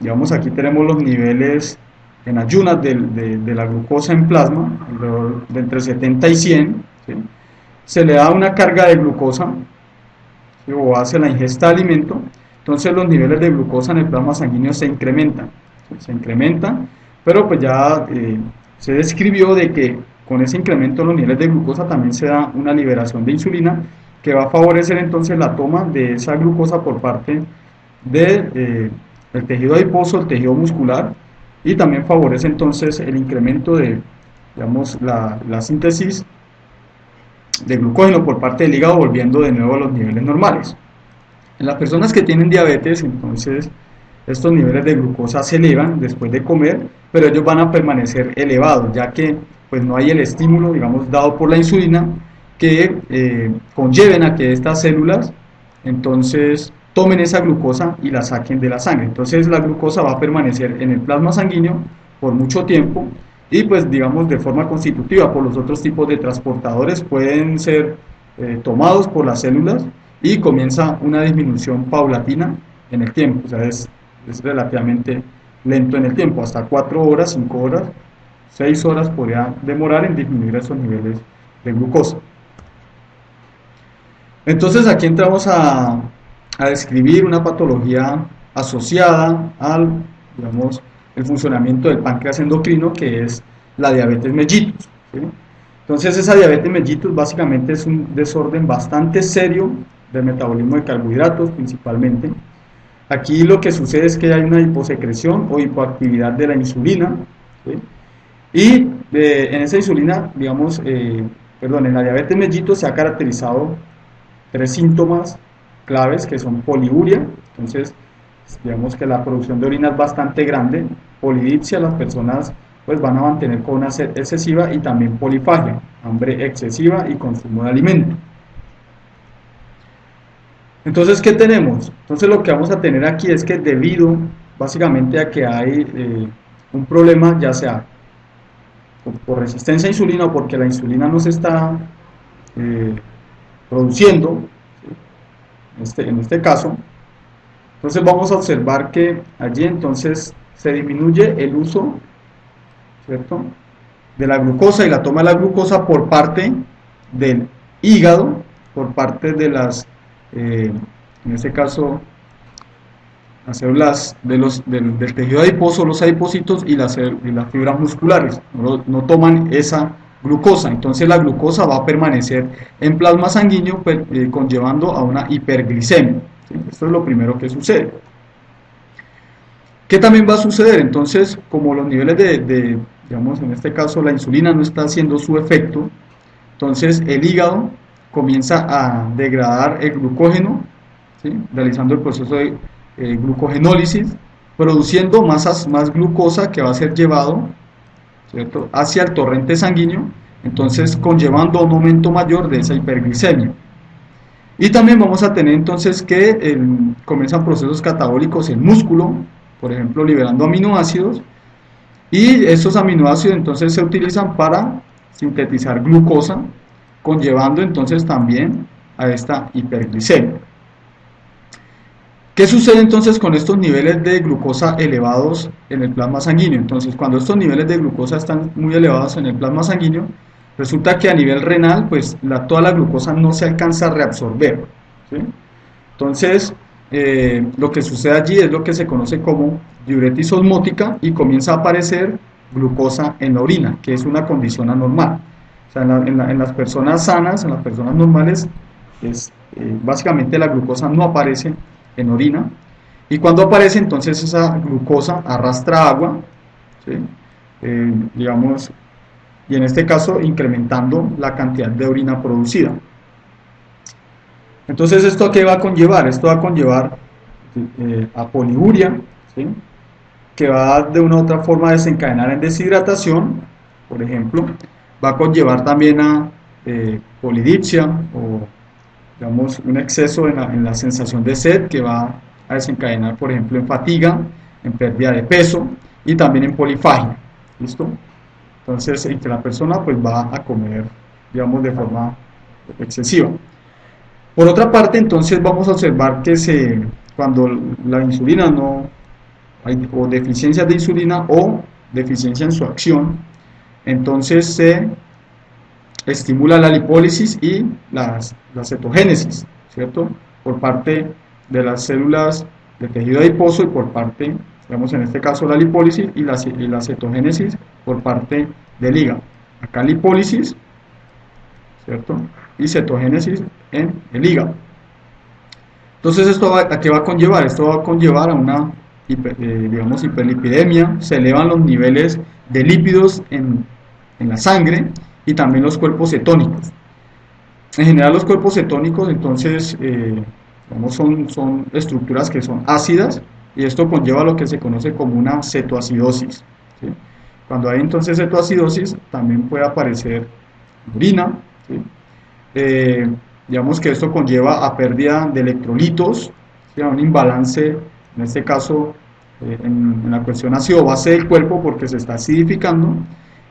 Digamos, aquí tenemos los niveles en ayunas de la glucosa en plasma, alrededor de entre 70 y 100, ¿sí? Se le da una carga de glucosa, ¿sí? O hace la ingesta de alimento, entonces los niveles de glucosa en el plasma sanguíneo se incrementan, ¿sí? Se incrementan, pero pues ya se describió de que con ese incremento de los niveles de glucosa también se da una liberación de insulina, que va a favorecer entonces la toma de esa glucosa por parte del tejido adiposo, el tejido muscular, y también favorece entonces el incremento de, digamos, la síntesis de glucógeno por parte del hígado, volviendo de nuevo a los niveles normales. En las personas que tienen diabetes, entonces estos niveles de glucosa se elevan después de comer, pero ellos van a permanecer elevados, ya que pues no hay el estímulo, digamos, dado por la insulina que conlleven a que estas células entonces tomen esa glucosa y la saquen de la sangre. Entonces la glucosa va a permanecer en el plasma sanguíneo por mucho tiempo y pues digamos de forma constitutiva por los otros tipos de transportadores pueden ser tomados por las células y comienza una disminución paulatina en el tiempo, o sea, es relativamente lento en el tiempo, hasta 4 horas, 5 horas, 6 horas podría demorar en disminuir esos niveles de glucosa. Entonces aquí entramos a describir una patología asociada al, digamos, el funcionamiento del páncreas endocrino, que es la diabetes mellitus, ¿sí? Entonces esa diabetes mellitus básicamente es un desorden bastante serio del metabolismo de carbohidratos principalmente. Aquí lo que sucede es que hay una hiposecreción o hipoactividad de la insulina, ¿sí? Y en esa insulina, digamos, en la diabetes mellitus se ha caracterizado 3 síntomas claves que son poliuria, entonces digamos que la producción de orina es bastante grande, polidipsia, las personas pues van a mantener con una sed excesiva, y también polifagia, hambre excesiva y consumo de alimento. Entonces, ¿qué tenemos? Entonces lo que vamos a tener aquí es que debido básicamente a que hay un problema, ya sea por resistencia a insulina o porque la insulina no se está produciendo, ¿sí? En este caso, entonces vamos a observar que allí entonces se disminuye el uso, ¿cierto?, de la glucosa y la toma de la glucosa por parte del hígado, por parte de las, en este caso, las células del tejido adiposo, los adipocitos y las fibras musculares, no toman esa glucosa, entonces la glucosa va a permanecer en plasma sanguíneo, conllevando a una hiperglicemia, ¿sí? Esto es lo primero que sucede. ¿Qué también va a suceder? Entonces, como los niveles digamos, en este caso la insulina no está haciendo su efecto, entonces el hígado comienza a degradar el glucógeno, ¿sí?, realizando el proceso de glucogenólisis, produciendo más glucosa que va a ser llevado, ¿cierto?, hacia el torrente sanguíneo, entonces conllevando un aumento mayor de esa hiperglicemia. Y también vamos a tener entonces que comienzan procesos catabólicos en músculo, por ejemplo liberando aminoácidos, y estos aminoácidos entonces se utilizan para sintetizar glucosa, conllevando entonces también a esta hiperglicemia. ¿Qué sucede entonces con estos niveles de glucosa elevados en el plasma sanguíneo? Entonces, cuando estos niveles de glucosa están muy elevados en el plasma sanguíneo, resulta que a nivel renal, pues toda la glucosa no se alcanza a reabsorber, ¿sí? Entonces, lo que sucede allí es lo que se conoce como diuresis osmótica y comienza a aparecer glucosa en la orina, que es una condición anormal. O sea, en las personas sanas, en las personas normales, básicamente la glucosa no aparece en orina, y cuando aparece entonces esa glucosa arrastra agua, ¿sí?, digamos, y en este caso incrementando la cantidad de orina producida. Entonces, ¿esto a qué va a conllevar? Esto va a conllevar a poliuria, ¿sí?, que va de una u otra forma a desencadenar en deshidratación, por ejemplo, va a conllevar también a polidipsia, o digamos un exceso en la sensación de sed, que va a desencadenar, por ejemplo, en fatiga, en pérdida de peso y también en polifagia. ¿Listo? Entonces, en que la persona pues va a comer, digamos, de forma excesiva. Por otra parte, entonces vamos a observar que cuando la insulina no hay, o deficiencia de insulina o deficiencia en su acción, entonces se estimula la lipólisis y la cetogénesis, ¿cierto?, por parte de las células de tejido adiposo, y por parte, digamos, en este caso la lipólisis y la cetogénesis por parte del hígado. Acá lipólisis, ¿cierto?, y cetogénesis en el hígado. Entonces, ¿esto a qué va a conllevar? Esto va a conllevar a una digamos, hiperlipidemia, se elevan los niveles de lípidos en la sangre y también los cuerpos cetónicos. En general los cuerpos cetónicos entonces digamos, son estructuras que son ácidas y esto conlleva lo que se conoce como una cetoacidosis, ¿sí? Cuando hay entonces cetoacidosis también puede aparecer orina, ¿sí? Eh, digamos que esto conlleva a pérdida de electrolitos, ¿sí? A un imbalance, en este caso en la cuestión ácido-base del cuerpo porque se está acidificando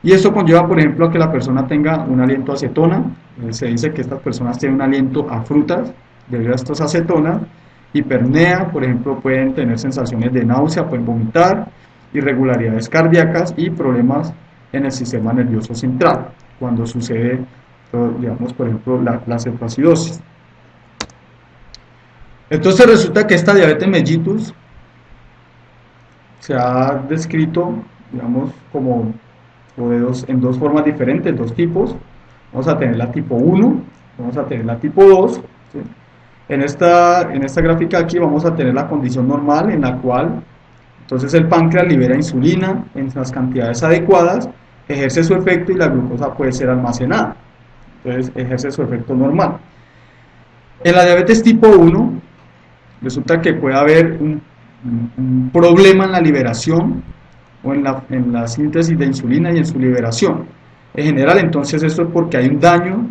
y esto conlleva por ejemplo a que la persona tenga un aliento a acetona, se dice que estas personas tienen un aliento a frutas debido a estas acetonas, hipernea, por ejemplo pueden tener sensaciones de náusea, pueden vomitar, irregularidades cardíacas y problemas en el sistema nervioso central cuando sucede digamos, por ejemplo, la cetoacidosis. Entonces resulta que esta diabetes mellitus se ha descrito, digamos, como en dos formas diferentes, dos tipos. Vamos a tener la tipo 1, vamos a tener la tipo 2. ¿Sí? En esta gráfica aquí vamos a tener la condición normal en la cual entonces el páncreas libera insulina en las cantidades adecuadas, ejerce su efecto y la glucosa puede ser almacenada. Entonces ejerce su efecto normal. En la diabetes tipo 1 resulta que puede haber un problema en la liberación o en la síntesis de insulina y en su liberación. En general entonces esto es porque hay un daño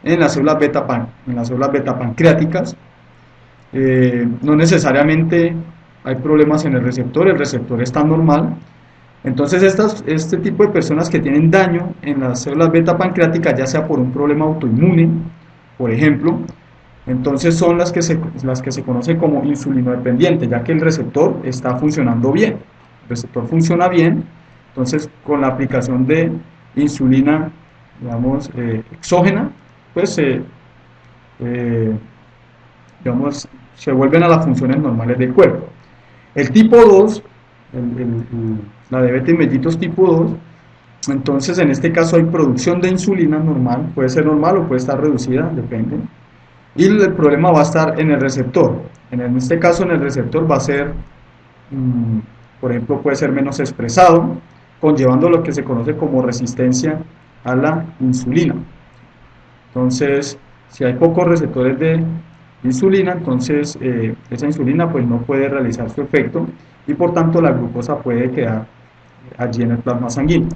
en las células beta pancreáticas. No necesariamente hay problemas en el receptor está normal. Entonces este tipo de personas que tienen daño en las células beta pancreáticas, ya sea por un problema autoinmune, por ejemplo, entonces son las que se conocen como insulinodependientes, ya que el receptor está funcionando bien. El receptor funciona bien, entonces con la aplicación de insulina, digamos, exógena, pues digamos, se vuelven a las funciones normales del cuerpo. El tipo 2, la diabetes mellitus tipo 2, entonces en este caso hay producción de insulina normal, puede ser normal o puede estar reducida, depende. Y el problema va a estar en el receptor. En este caso en el receptor va a ser, por ejemplo, puede ser menos expresado, conllevando lo que se conoce como resistencia a la insulina. Entonces, si hay pocos receptores de insulina, entonces esa insulina pues no puede realizar su efecto y por tanto la glucosa puede quedar allí en el plasma sanguíneo.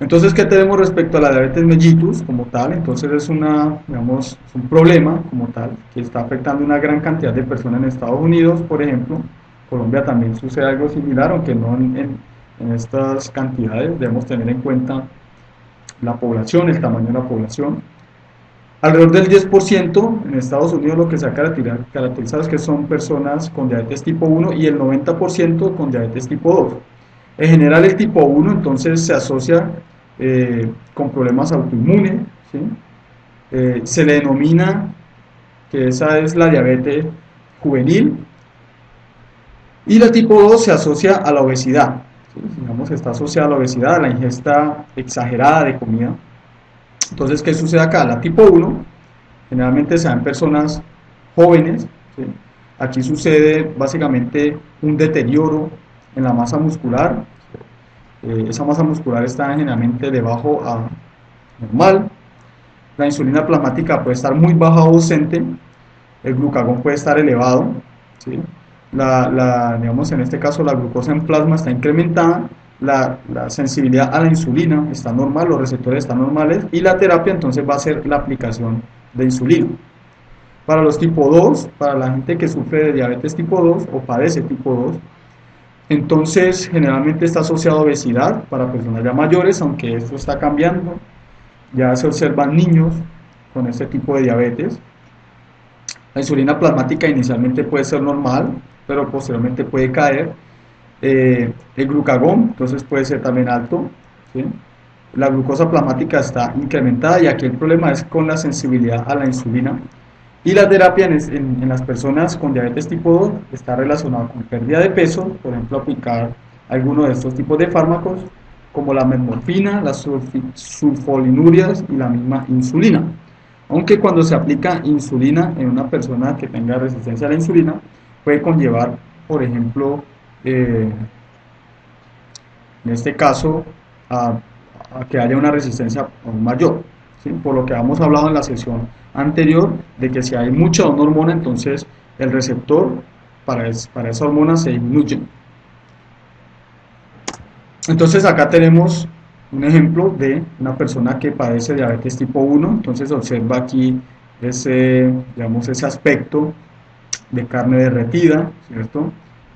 Entonces, ¿qué tenemos respecto a la diabetes mellitus como tal? Entonces es digamos, un problema como tal que está afectando a una gran cantidad de personas en Estados Unidos, por ejemplo. Colombia también sucede algo similar, aunque no en estas cantidades. Debemos tener en cuenta la población, el tamaño de la población. Alrededor del 10% en Estados Unidos lo que se ha caracterizado es que son personas con diabetes tipo 1 y el 90% con diabetes tipo 2. En general el tipo 1 entonces se asocia con problemas autoinmunes, ¿sí? Se le denomina que esa es la diabetes juvenil y la tipo 2 se asocia a la obesidad, ¿sí? Digamos que está asociada a la obesidad, a la ingesta exagerada de comida. Entonces, ¿qué sucede acá? La tipo 1 generalmente se da en personas jóvenes, ¿sí? Aquí sucede básicamente un deterioro en la masa muscular, esa masa muscular está generalmente de bajo a normal, la insulina plasmática puede estar muy baja o ausente, el glucagón puede estar elevado, ¿sí? Digamos en este caso la glucosa en plasma está incrementada, la sensibilidad a la insulina está normal, los receptores están normales y la terapia entonces va a ser la aplicación de insulina. Para los tipo 2, para la gente que sufre de diabetes tipo 2 o padece tipo 2, entonces generalmente está asociado a obesidad para personas ya mayores, aunque esto está cambiando, ya se observan niños con este tipo de diabetes. La insulina plasmática inicialmente puede ser normal, pero posteriormente puede caer. El glucagón entonces puede ser también alto, ¿sí? La glucosa plasmática está incrementada y aquí el problema es con la sensibilidad a la insulina. Y la terapia en las personas con diabetes tipo 2 está relacionada con pérdida de peso, por ejemplo aplicar alguno de estos tipos de fármacos como la metmorfina, las sulfolinurias y la misma insulina. Aunque cuando se aplica insulina en una persona que tenga resistencia a la insulina puede conllevar por ejemplo, en este caso, a que haya una resistencia aún mayor, ¿sí? Por lo que hemos hablado en la sesión anterior, de que si hay mucha una hormona, entonces el receptor para esa hormona se disminuye. Entonces acá tenemos un ejemplo de una persona que padece diabetes tipo 1, entonces observa aquí digamos, ese aspecto de carne derretida, ¿cierto?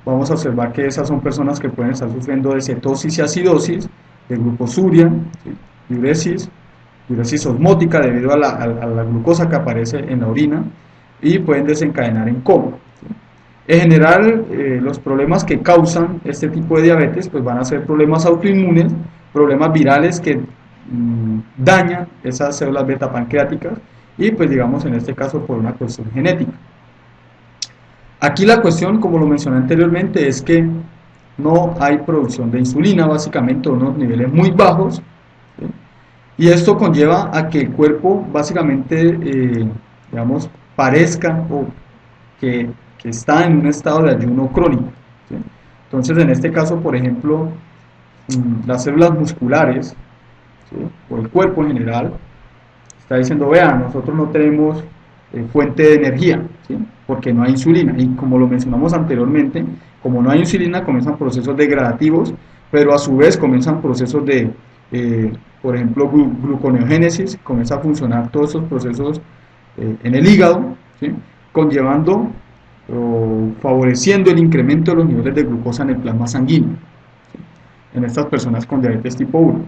Vamos a observar que esas son personas que pueden estar sufriendo de cetosis y acidosis, de glucosuria, ¿sí? diuresis osmótica debido a la glucosa que aparece en la orina y pueden desencadenar en coma, ¿sí? En general, los problemas que causan este tipo de diabetes pues van a ser problemas autoinmunes, problemas virales que dañan esas células beta pancreáticas y pues digamos en este caso por una cuestión genética. Aquí la cuestión, como lo mencioné anteriormente, es que no hay producción de insulina, básicamente unos niveles muy bajos, ¿sí? Y esto conlleva a que el cuerpo básicamente, digamos, parezca o que está en un estado de ayuno crónico, ¿sí? Entonces, en este caso, por ejemplo, las células musculares, ¿sí? O el cuerpo en general, está diciendo, vean, nosotros no tenemos fuente de energía, ¿sí? Porque no hay insulina, y como lo mencionamos anteriormente, como no hay insulina, comienzan procesos degradativos, pero a su vez comienzan procesos de, por ejemplo, gluconeogénesis, comienza a funcionar todos esos procesos en el hígado, ¿sí? Conllevando o favoreciendo el incremento de los niveles de glucosa en el plasma sanguíneo, ¿sí? En estas personas con diabetes tipo 1.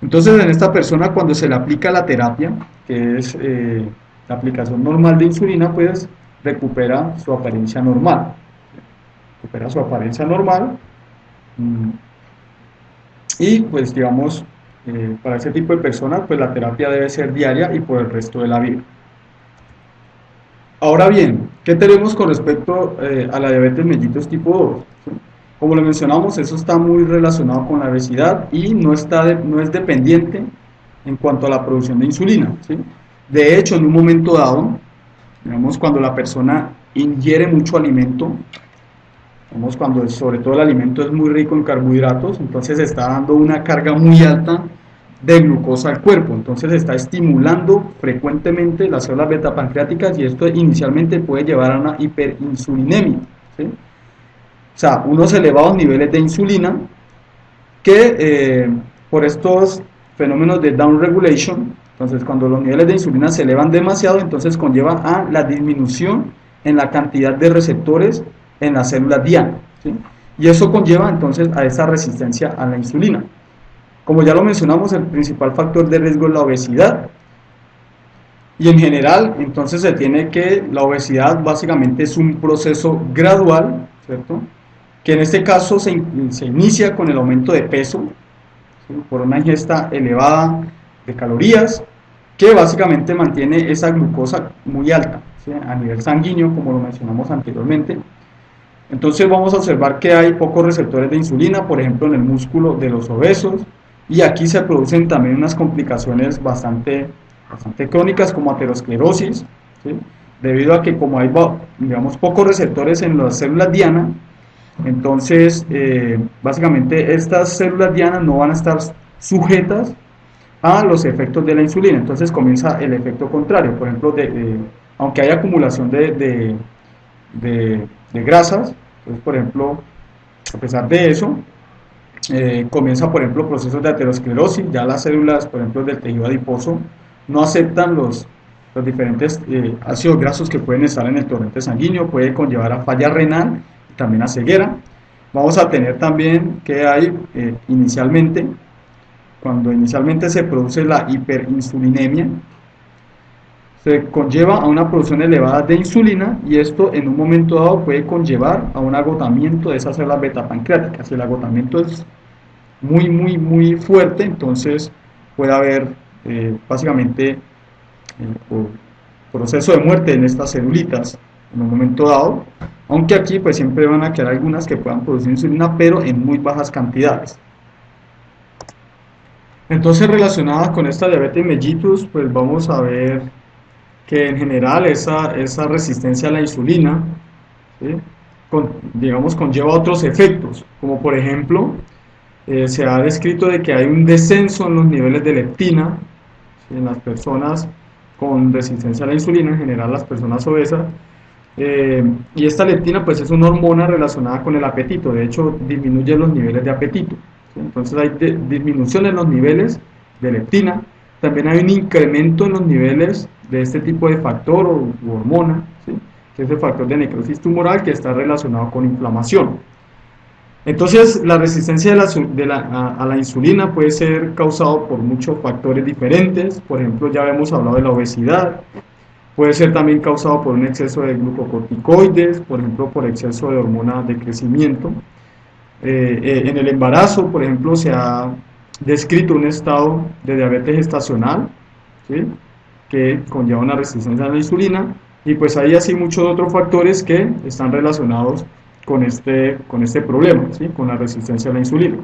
Entonces, en esta persona, cuando se le aplica la terapia, que es la aplicación normal de insulina, pues recupera su apariencia normal. Recupera su apariencia normal. Y pues digamos, para ese tipo de personas, pues la terapia debe ser diaria y por el resto de la vida. Ahora bien, ¿qué tenemos con respecto a la diabetes mellitus tipo 2? ¿Sí? Como lo mencionamos, eso está muy relacionado con la obesidad y no es dependiente en cuanto a la producción de insulina, ¿sí? De hecho, en un momento dado, digamos, cuando la persona ingiere mucho alimento, digamos, cuando sobre todo el alimento es muy rico en carbohidratos, entonces está dando una carga muy alta de glucosa al cuerpo, entonces está estimulando frecuentemente las células beta pancreáticas y esto inicialmente puede llevar a una hiperinsulinemia, ¿sí? O sea, unos elevados niveles de insulina que por estos fenómenos de down regulation, entonces cuando los niveles de insulina se elevan demasiado, entonces conlleva a la disminución en la cantidad de receptores en las células diana, ¿sí? Y eso conlleva entonces a esa resistencia a la insulina. Como ya lo mencionamos, el principal factor de riesgo es la obesidad. Y en general, entonces se tiene que la obesidad básicamente es un proceso gradual, ¿cierto? Que en este caso se inicia con el aumento de peso, ¿sí? Por una ingesta elevada de calorías, que básicamente mantiene esa glucosa muy alta, ¿sí? A nivel sanguíneo, como lo mencionamos anteriormente. Entonces vamos a observar que hay pocos receptores de insulina, por ejemplo en el músculo de los obesos, y aquí se producen también unas complicaciones bastante crónicas como aterosclerosis, ¿sí? Debido a que como hay, digamos, pocos receptores en las células diana, entonces básicamente estas células diana no van a estar sujetas a los efectos de la insulina, entonces comienza el efecto contrario, por ejemplo, aunque hay acumulación de grasas, entonces por ejemplo, a pesar de eso, comienza por ejemplo procesos de aterosclerosis, ya las células por ejemplo del tejido adiposo no aceptan los diferentes ácidos grasos que pueden estar en el torrente sanguíneo, puede conllevar a falla renal y también a ceguera. Vamos a tener también que hay cuando inicialmente se produce la hiperinsulinemia, se conlleva a una producción elevada de insulina y esto en un momento dado puede conllevar a un agotamiento de esas células beta pancreáticas. Si el agotamiento es muy fuerte, entonces puede haber básicamente proceso de muerte en estas celulitas en un momento dado, aunque aquí pues siempre van a quedar algunas que puedan producir insulina, pero en muy bajas cantidades. Entonces, relacionada con esta diabetes mellitus, pues vamos a ver que en general esa resistencia a la insulina, ¿sí? digamos, conlleva otros efectos, como por ejemplo, se ha descrito de que hay un descenso en los niveles de leptina, ¿sí?, en las personas con resistencia a la insulina, en general las personas obesas, y esta leptina pues es una hormona relacionada con el apetito, de hecho disminuye los niveles de apetito, ¿sí? Entonces hay disminución en los niveles de leptina, también hay un incremento en los niveles de este tipo de factor o hormona, ¿sí?, que es el factor de necrosis tumoral que está relacionado con inflamación. Entonces, la resistencia a la insulina puede ser causado por muchos factores diferentes, por ejemplo, ya hemos hablado de la obesidad, puede ser también causado por un exceso de glucocorticoides, por ejemplo, por exceso de hormonas de crecimiento. En el embarazo, por ejemplo, se ha descrito un estado de diabetes gestacional, ¿sí?, que conlleva una resistencia a la insulina, y pues hay así muchos otros factores que están relacionados con este problema, ¿sí?, con la resistencia a la insulina.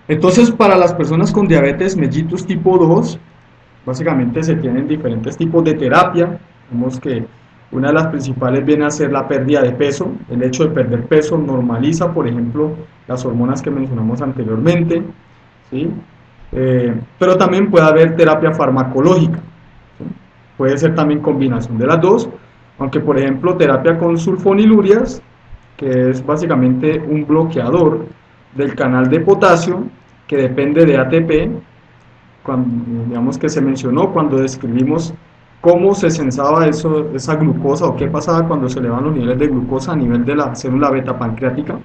Entonces, para las personas con diabetes mellitus tipo 2, básicamente se tienen diferentes tipos de terapia. Vemos que una de las principales viene a ser la pérdida de peso. El hecho de perder peso normaliza, por ejemplo, las hormonas que mencionamos anteriormente, ¿sí? Pero también puede haber terapia farmacológica, ¿sí? Puede ser también combinación de las dos, aunque por ejemplo terapia con sulfonilurias, que es básicamente un bloqueador del canal de potasio que depende de ATP, cuando, digamos que se mencionó cuando describimos cómo se sensaba esa glucosa o qué pasaba cuando se elevan los niveles de glucosa a nivel de la célula beta pancreática.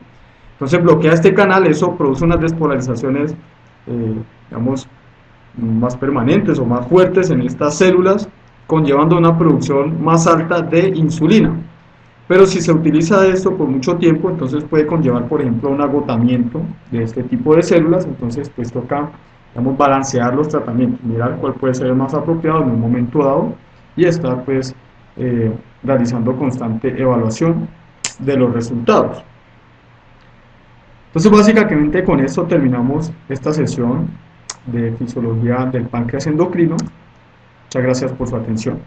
Entonces bloquea este canal, eso produce unas despolarizaciones, digamos, más permanentes o más fuertes en estas células, conllevando una producción más alta de insulina. Pero si se utiliza esto por mucho tiempo, entonces puede conllevar, por ejemplo, un agotamiento de este tipo de células. Entonces, pues toca, digamos, balancear los tratamientos, mirar cuál puede ser el más apropiado en un momento dado y estar, pues, realizando constante evaluación de los resultados. Entonces, básicamente con esto terminamos esta sesión de fisiología del páncreas endocrino. Muchas gracias por su atención.